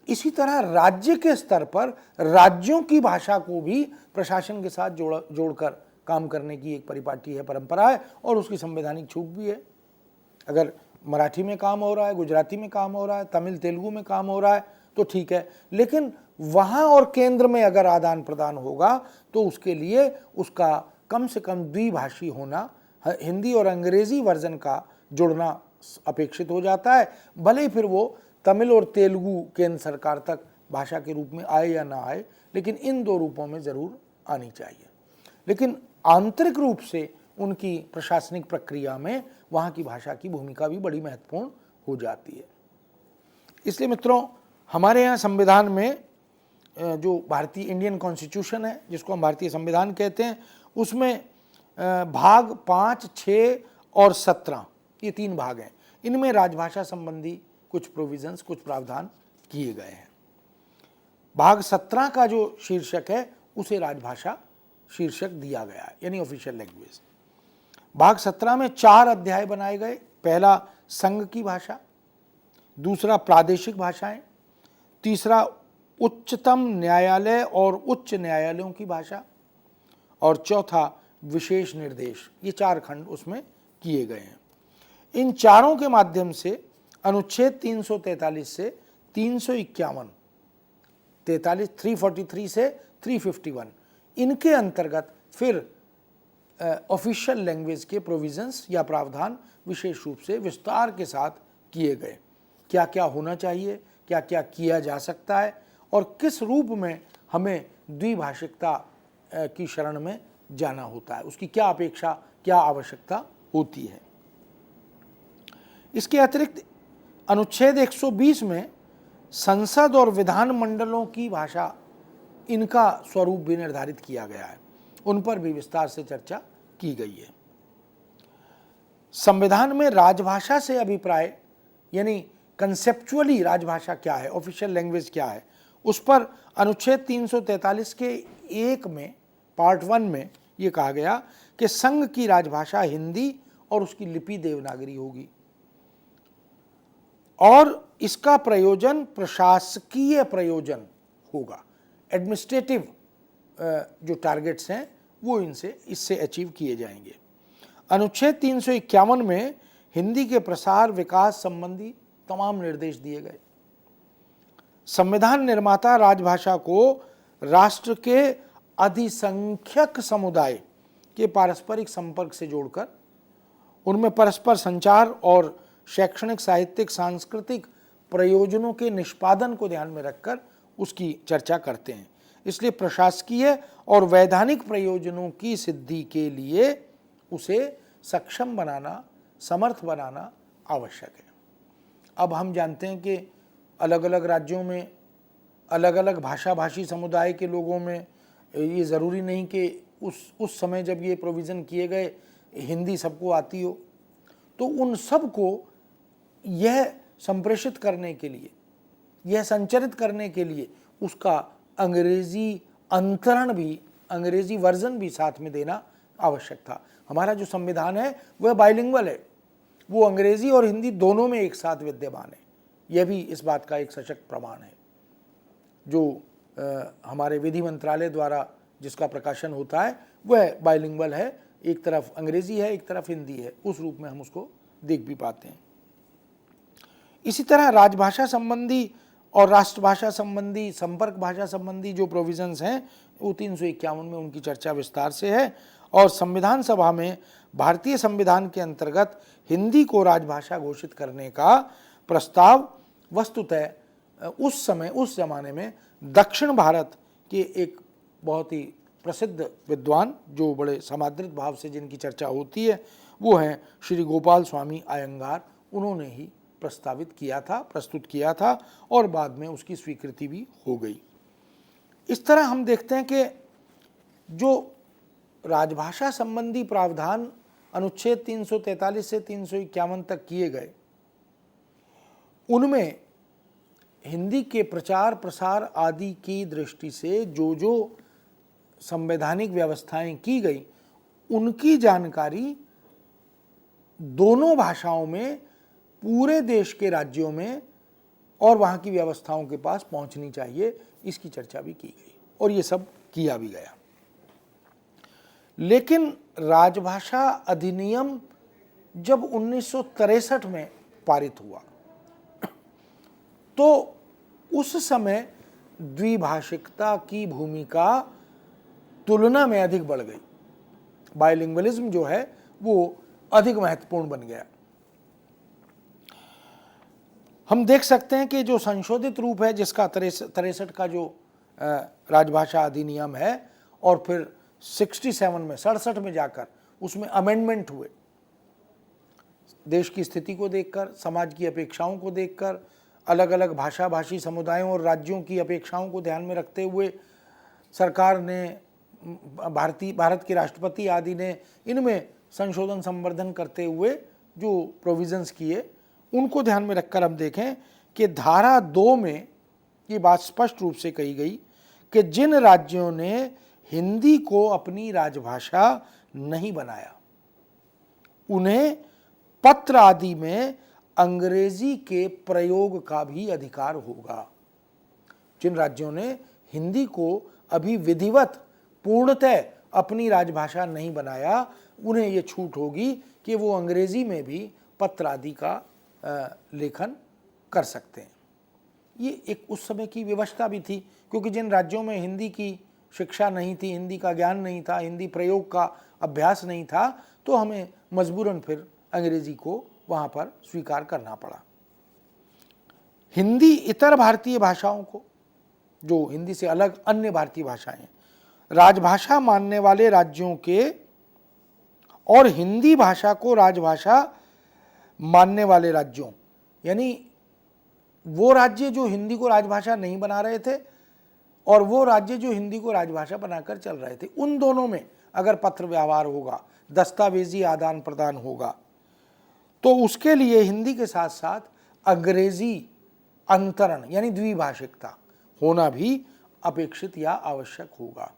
इसी तरह राज्य के स्तर पर राज्यों की भाषा को भी प्रशासन के साथ जोड़कर काम करने की एक परिपाटी है, परंपरा है, और उसकी संवैधानिक छूट भी है। अगर मराठी में काम हो रहा है, गुजराती में काम हो रहा है, तमिल तेलुगु में काम हो रहा है तो ठीक है, लेकिन वहाँ और केंद्र में अगर आदान प्रदान होगा तो उसके लिए उसका कम से कम द्विभाषी होना, हिंदी और अंग्रेजी वर्जन का जुड़ना अपेक्षित हो जाता है, भले ही फिर वो तमिल और तेलुगु केंद्र सरकार तक भाषा के रूप में आए या ना आए, लेकिन इन दो रूपों में ज़रूर आनी चाहिए। लेकिन आंतरिक रूप से उनकी प्रशासनिक प्रक्रिया में वहाँ की भाषा की भूमिका भी बड़ी महत्वपूर्ण हो जाती है। इसलिए मित्रों, हमारे यहाँ संविधान में जो भारतीय इंडियन कॉन्स्टिट्यूशन है, जिसको हम भारतीय संविधान कहते हैं, उसमें भाग 5, 6 और 17 ये 3 भाग हैं। इनमें राजभाषा संबंधी कुछ प्रोविजंस, कुछ प्रावधान किए गए हैं। भाग 17 का जो शीर्षक है उसे राजभाषा शीर्षक दिया गया है, यानी ऑफिशियल लैंग्वेज। भाग 17 में 4 अध्याय बनाए गए। पहला संघ की भाषा, दूसरा प्रादेशिक भाषाएं, तीसरा उच्चतम न्यायालय और उच्च न्यायालयों की भाषा, और चौथा विशेष निर्देश। ये 4 खंड उसमें किए गए हैं। इन चारों के माध्यम से अनुच्छेद 343 से 351, 343 से 351, इनके अंतर्गत फिर ऑफिशियल लैंग्वेज के प्रोविजंस या प्रावधान विशेष रूप से विस्तार के साथ किए गए। क्या क्या होना चाहिए, क्या क्या किया जा सकता है, और किस रूप में हमें द्विभाषिकता की शरण में जाना होता है, उसकी क्या अपेक्षा, क्या आवश्यकता होती है। इसके अतिरिक्त अनुच्छेद 120 में संसद और विधान मंडलों की भाषा, इनका स्वरूप भी निर्धारित किया गया है, उन पर भी विस्तार से चर्चा की गई है। संविधान में राजभाषा से अभिप्राय, यानी कंसेप्चुअली राजभाषा क्या है, ऑफिशियल लैंग्वेज क्या है, उस पर अनुच्छेद 343 के 1 में पार्ट 1 में ये कहा गया कि संघ की राजभाषा हिंदी और उसकी लिपि देवनागरी होगी, और इसका प्रयोजन प्रशासकीय प्रयोजन होगा। एडमिनिस्ट्रेटिव जो टारगेट्स हैं वो इससे अचीव किए जाएंगे। अनुच्छेद 351 में हिंदी के प्रसार विकास संबंधी तमाम निर्देश दिए गए। संविधान निर्माता राजभाषा को राष्ट्र के अधिसंख्यक समुदाय के पारस्परिक संपर्क से जोड़कर उनमें परस्पर संचार और शैक्षणिक, साहित्यिक, सांस्कृतिक प्रयोजनों के निष्पादन को ध्यान में रखकर उसकी चर्चा करते हैं। इसलिए प्रशासकीय और वैधानिक प्रयोजनों की सिद्धि के लिए उसे सक्षम बनाना, समर्थ बनाना आवश्यक है। अब हम जानते हैं कि अलग अलग राज्यों में अलग अलग भाषी समुदाय के लोगों में ये ज़रूरी नहीं कि उस समय जब ये प्रोविज़न किए गए हिंदी सबको आती हो, तो उन सब को यह संप्रेषित करने के लिए, यह संचरित करने के लिए उसका अंग्रेज़ी अंतरण भी, अंग्रेज़ी वर्जन भी साथ में देना आवश्यक था। हमारा जो संविधान है वह बाइलिंगुअल है, वो अंग्रेज़ी और हिंदी दोनों में एक साथ विद्यमान है। यह भी इस बात का एक सशक्त प्रमाण है। जो हमारे विधि मंत्रालय द्वारा जिसका प्रकाशन होता है वह बाइलिंगुअल है, एक तरफ अंग्रेज़ी है, एक तरफ हिंदी है, उस रूप में हम उसको देख भी पाते हैं। इसी तरह राजभाषा संबंधी और राष्ट्रभाषा संबंधी, संपर्क भाषा संबंधी जो प्रोविजंस हैं वो 351 में उनकी चर्चा विस्तार से है। और संविधान सभा में भारतीय संविधान के अंतर्गत हिंदी को राजभाषा घोषित करने का प्रस्ताव वस्तुतः उस समय, उस जमाने में दक्षिण भारत के एक बहुत ही प्रसिद्ध विद्वान, जो बड़े समादृत भाव से जिनकी चर्चा होती है, वो हैं श्री गोपाल स्वामी अयंगार। उन्होंने ही प्रस्तावित किया था, प्रस्तुत किया था और बाद में उसकी स्वीकृति भी हो गई। इस तरह हम देखते हैं कि जो राजभाषा संबंधी प्रावधान अनुच्छेद 343 से 351 तक किए गए, उनमें हिंदी के प्रचार प्रसार आदि की दृष्टि से जो संवैधानिक व्यवस्थाएं की गई, उनकी जानकारी दोनों भाषाओं में, पूरे देश के राज्यों में और वहाँ की व्यवस्थाओं के पास पहुँचनी चाहिए, इसकी चर्चा भी की गई और ये सब किया भी गया। लेकिन राजभाषा अधिनियम जब 1963 में पारित हुआ तो उस समय द्विभाषिकता की भूमिका तुलना में अधिक बढ़ गई। बाइलिंगुअलिज्म जो है वो अधिक महत्वपूर्ण बन गया। हम देख सकते हैं कि जो संशोधित रूप है, जिसका 63 का जो राजभाषा अधिनियम है, और फिर 67 में जाकर उसमें अमेंडमेंट हुए, देश की स्थिति को देखकर, समाज की अपेक्षाओं को देखकर, अलग अलग भाषा भाषी समुदायों और राज्यों की अपेक्षाओं को ध्यान में रखते हुए सरकार ने, भारत के राष्ट्रपति आदि ने इनमें संशोधन संवर्धन करते हुए जो प्रोविजंस किए, उनको ध्यान में रखकर हम देखें कि धारा 2 में ये बात स्पष्ट रूप से कही गई कि जिन राज्यों ने हिंदी को अपनी राजभाषा नहीं बनाया, उन्हें पत्र आदि में अंग्रेजी के प्रयोग का भी अधिकार होगा। जिन राज्यों ने हिंदी को अभी विधिवत पूर्णतः अपनी राजभाषा नहीं बनाया, उन्हें ये छूट होगी कि वो अंग्रेजी में भी पत्र आदि का लेखन कर सकते हैं। ये एक उस समय की व्यवस्था भी थी, क्योंकि जिन राज्यों में हिंदी की शिक्षा नहीं थी, हिंदी का ज्ञान नहीं था, हिंदी प्रयोग का अभ्यास नहीं था, तो हमें मजबूरन फिर अंग्रेजी को वहाँ पर स्वीकार करना पड़ा। हिंदी इतर भारतीय भाषाओं को, जो हिंदी से अलग अन्य भारतीय भाषाएं, राजभाषा मानने वाले राज्यों के और हिंदी भाषा को राजभाषा मानने वाले राज्यों, यानी वो राज्य जो हिंदी को राजभाषा नहीं बना रहे थे और वो राज्य जो हिंदी को राजभाषा बनाकर चल रहे थे, उन दोनों में अगर पत्र व्यवहार होगा, दस्तावेजी आदान प्रदान होगा, तो उसके लिए हिंदी के साथ साथ अंग्रेजी अंतरण यानी द्विभाषिकता होना भी अपेक्षित या आवश्यक होगा।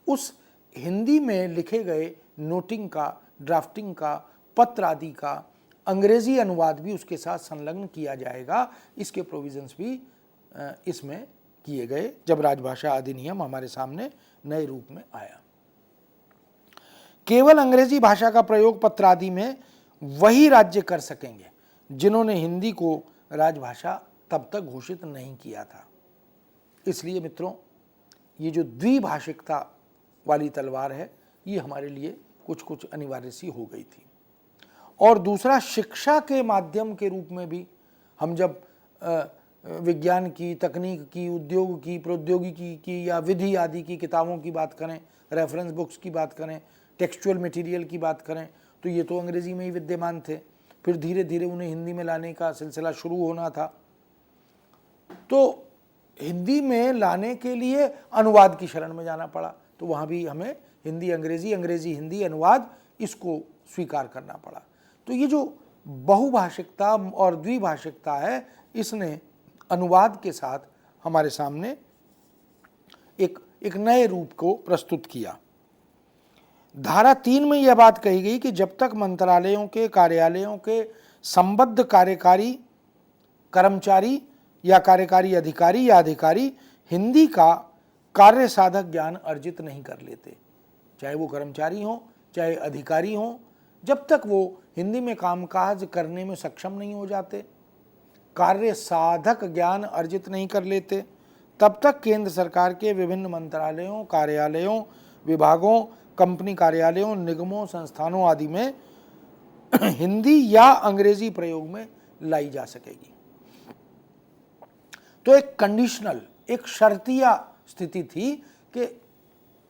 उस हिंदी में लिखे गए नोटिंग का, ड्राफ्टिंग का, पत्र आदि का अंग्रेजी अनुवाद भी उसके साथ संलग्न किया जाएगा। इसके प्रोविजंस भी इसमें किए गए जब राजभाषा अधिनियम हमारे सामने नए रूप में आया। केवल अंग्रेजी भाषा का प्रयोग पत्र आदि में वही राज्य कर सकेंगे जिन्होंने हिंदी को राजभाषा तब तक घोषित नहीं किया था। इसलिए मित्रों, ये जो द्विभाषिकता वाली तलवार है, ये हमारे लिए कुछ कुछ अनिवार्य सी हो गई थी। और दूसरा, शिक्षा के माध्यम के रूप में भी हम जब विज्ञान की, तकनीक की, उद्योग की, प्रौद्योगिकी की या विधि आदि की किताबों की बात करें, रेफरेंस बुक्स की बात करें, टेक्सचुअल मटेरियल की बात करें, तो ये तो अंग्रेज़ी में ही विद्यमान थे। फिर धीरे धीरे उन्हें हिंदी में लाने का सिलसिला शुरू होना था। तो हिंदी में लाने के लिए अनुवाद की शरण में जाना पड़ा, तो वहाँ भी हमें हिंदी अंग्रेज़ी, अंग्रेज़ी हिंदी अनुवाद इसको स्वीकार करना पड़ा। तो ये जो बहुभाषिकता और द्विभाषिकता है, इसने अनुवाद के साथ हमारे सामने एक नए रूप को प्रस्तुत किया। धारा 3 में यह बात कही गई कि जब तक मंत्रालयों के कार्यालयों के संबद्ध कार्यकारी कर्मचारी या कार्यकारी अधिकारी या अधिकारी हिंदी का कार्य साधक ज्ञान अर्जित नहीं कर लेते, चाहे वो कर्मचारी हों चाहे अधिकारी हों, जब तक वो हिंदी में कामकाज करने में सक्षम नहीं हो जाते, कार्य साधक ज्ञान अर्जित नहीं कर लेते, तब तक केंद्र सरकार के विभिन्न मंत्रालयों, कार्यालयों, विभागों, कंपनी कार्यालयों, निगमों, संस्थानों आदि में हिंदी या अंग्रेजी प्रयोग में लाई जा सकेगी। तो एक कंडीशनल, एक शर्तिया स्थिति थी कि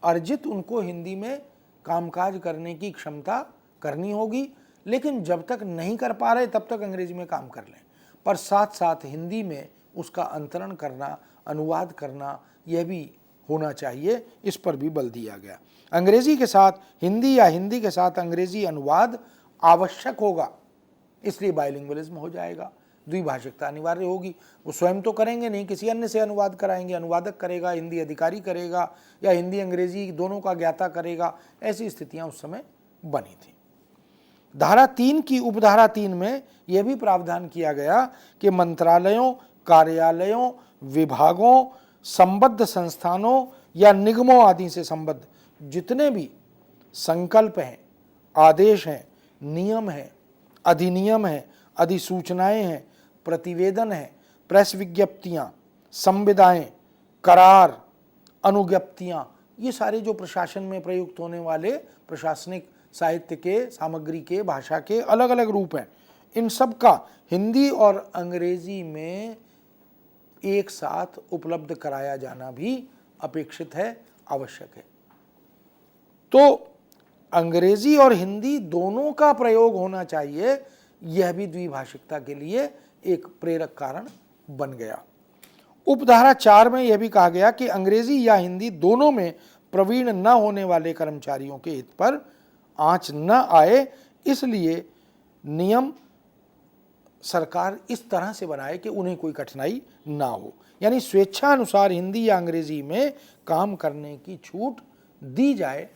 अर्जित उनको हिंदी में कामकाज करने की क्षमता करनी होगी, लेकिन जब तक नहीं कर पा रहे तब तक अंग्रेजी में काम कर लें, पर साथ साथ हिंदी में उसका अंतरण करना, अनुवाद करना, यह भी होना चाहिए, इस पर भी बल दिया गया। अंग्रेजी के साथ हिंदी या हिंदी के साथ अंग्रेजी अनुवाद आवश्यक होगा, इसलिए बाइलिंगुअलिज्म हो जाएगा, द्विभाषिकता अनिवार्य होगी। वो स्वयं तो करेंगे नहीं, किसी अन्य से अनुवाद कराएंगे, अनुवादक करेगा, हिंदी अधिकारी करेगा या हिंदी अंग्रेजी दोनों का ज्ञाता करेगा, ऐसी स्थितियां उस समय बनी थी। धारा 3 की उपधारा 3 में यह भी प्रावधान किया गया कि मंत्रालयों, कार्यालयों, विभागों, संबद्ध संस्थानों या निगमों आदि से संबद्ध जितने भी संकल्प हैं, आदेश हैं, नियम हैं, अधिनियम हैं, अधिसूचनाएं हैं, प्रतिवेदन हैं, प्रेस विज्ञप्तियां, संविदाएं, करार, अनुज्ञप्तियां, ये सारे जो प्रशासन में प्रयुक्त होने वाले प्रशासनिक साहित्य के, सामग्री के, भाषा के अलग अलग रूप हैं, इन सब का हिंदी और अंग्रेजी में एक साथ उपलब्ध कराया जाना भी अपेक्षित है, आवश्यक है। तो अंग्रेजी और हिंदी दोनों का प्रयोग होना चाहिए, यह भी द्विभाषिकता के लिए एक प्रेरक कारण बन गया। उपधारा 4 में यह भी कहा गया कि अंग्रेजी या हिंदी दोनों में प्रवीण न होने वाले कर्मचारियों के हित पर आंच न आए, इसलिए नियम सरकार इस तरह से बनाए कि उन्हें कोई कठिनाई ना हो, यानी स्वेच्छानुसार हिंदी या अंग्रेजी में काम करने की छूट दी जाए,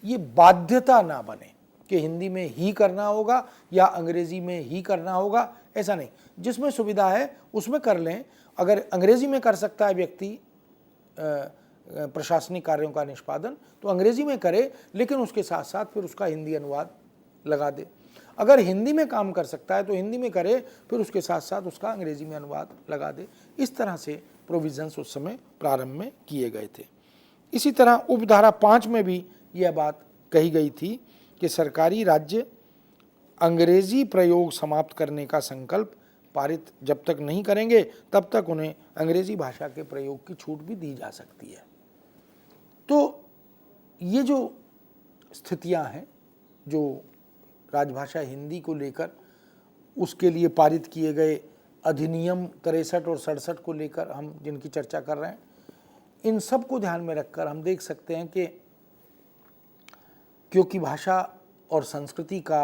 ये बाध्यता ना बने कि हिंदी में ही करना होगा या अंग्रेजी में ही करना होगा, ऐसा नहीं। जिसमें सुविधा है उसमें कर लें। अगर अंग्रेजी में कर सकता है व्यक्ति प्रशासनिक कार्यों का निष्पादन, तो अंग्रेजी में करे, लेकिन उसके साथ साथ फिर उसका हिंदी अनुवाद लगा दे। अगर हिंदी में काम कर सकता है तो हिंदी में करे, फिर उसके साथ साथ उसका अंग्रेजी में अनुवाद लगा दे। इस तरह से प्रोविजंस उस समय प्रारंभ में किए गए थे। इसी तरह उपधारा 5 में भी यह बात कही गई थी कि सरकारी राज्य अंग्रेजी प्रयोग समाप्त करने का संकल्प पारित जब तक नहीं करेंगे, तब तक उन्हें अंग्रेजी भाषा के प्रयोग की छूट भी दी जा सकती है। तो ये जो स्थितियां हैं, जो राजभाषा हिंदी को लेकर उसके लिए पारित किए गए अधिनियम 63 और 67 को लेकर हम जिनकी चर्चा कर रहे हैं, इन सब को ध्यान में रखकर हम देख सकते हैं कि क्योंकि भाषा और संस्कृति का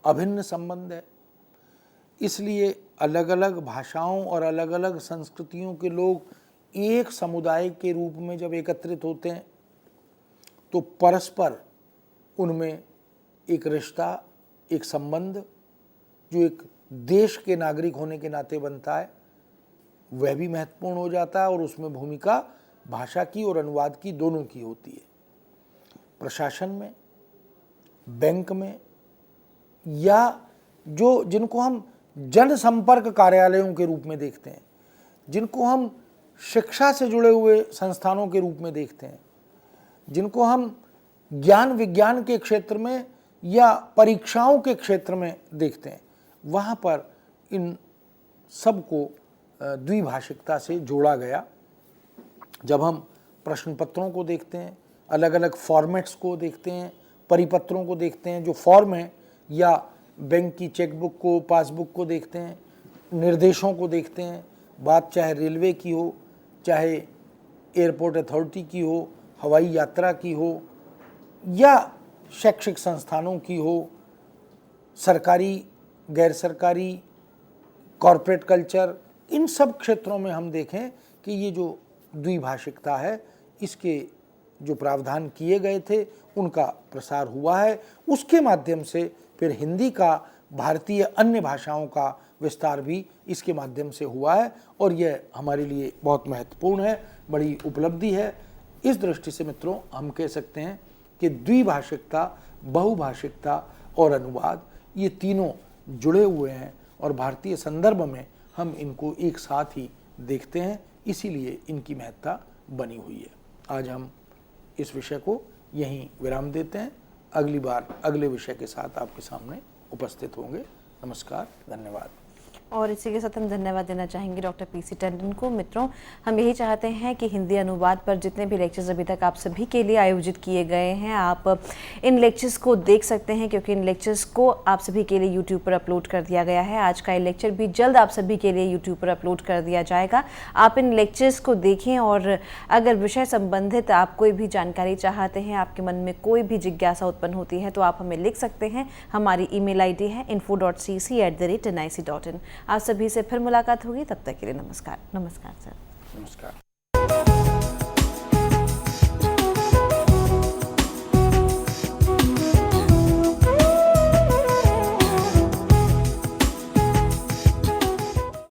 अभिन्न संबंध है, इसलिए अलग अलग भाषाओं और अलग अलग संस्कृतियों के लोग एक समुदाय के रूप में जब एकत्रित होते हैं तो परस्पर उनमें एक रिश्ता, एक संबंध जो एक देश के नागरिक होने के नाते बनता है, वह भी महत्वपूर्ण हो जाता है और उसमें भूमिका भाषा की और अनुवाद की दोनों की होती है। प्रशासन में, बैंक में, या जो जिनको हम जनसंपर्क कार्यालयों के रूप में देखते हैं, जिनको हम शिक्षा से जुड़े हुए संस्थानों के रूप में देखते हैं, जिनको हम ज्ञान विज्ञान के क्षेत्र में या परीक्षाओं के क्षेत्र में देखते हैं, वहाँ पर इन सब को द्विभाषिकता से जोड़ा गया। जब हम प्रश्न पत्रों को देखते हैं, अलग अलग फॉर्मेट्स को देखते हैं, परिपत्रों को देखते हैं, जो फॉर्म है, या बैंक की चेकबुक को, पासबुक को देखते हैं, निर्देशों को देखते हैं, बात चाहे रेलवे की हो, चाहे एयरपोर्ट अथॉरिटी की हो, हवाई यात्रा की हो, या शैक्षिक संस्थानों की हो, सरकारी, गैर सरकारी, कॉरपोरेट कल्चर, इन सब क्षेत्रों में हम देखें कि ये जो द्विभाषिकता है, इसके जो प्रावधान किए गए थे उनका प्रसार हुआ है। उसके माध्यम से फिर हिंदी का भारतीय अन्य भाषाओं का विस्तार भी इसके माध्यम से हुआ है, और यह हमारे लिए बहुत महत्वपूर्ण है, बड़ी उपलब्धि है। इस दृष्टि से मित्रों हम कह सकते हैं कि द्विभाषिकता, बहुभाषिकता और अनुवाद, ये तीनों जुड़े हुए हैं और भारतीय संदर्भ में हम इनको एक साथ ही देखते हैं, इसीलिए इनकी महत्ता बनी हुई है। आज हम इस विषय को यहीं विराम देते हैं। अगली बार अगले विषय के साथ आपके सामने उपस्थित होंगे। नमस्कार, धन्यवाद।
और इसी के साथ हम धन्यवाद देना चाहेंगे डॉक्टर पीसी टंडन को। मित्रों, हम यही चाहते हैं कि हिंदी अनुवाद पर जितने भी लेक्चर्स अभी तक आप सभी के लिए आयोजित किए गए हैं, आप इन लेक्चर्स को देख सकते हैं, क्योंकि इन लेक्चर्स को आप सभी के लिए यूट्यूब पर अपलोड कर दिया गया है। आज का ये लेक्चर भी जल्द आप सभी के लिए यूट्यूब पर अपलोड कर दिया जाएगा। आप इन लेक्चर्स को देखें, और अगर विषय संबंधित आप कोई भी जानकारी चाहते हैं, आपके मन में कोई भी जिज्ञासा उत्पन्न होती है, तो आप हमें लिख सकते हैं। हमारी ईमेल आईडी है info.cc@nic.in। आप सभी से फिर मुलाकात होगी, तब तक के लिए नमस्कार। नमस्कार सर।
नमस्कार।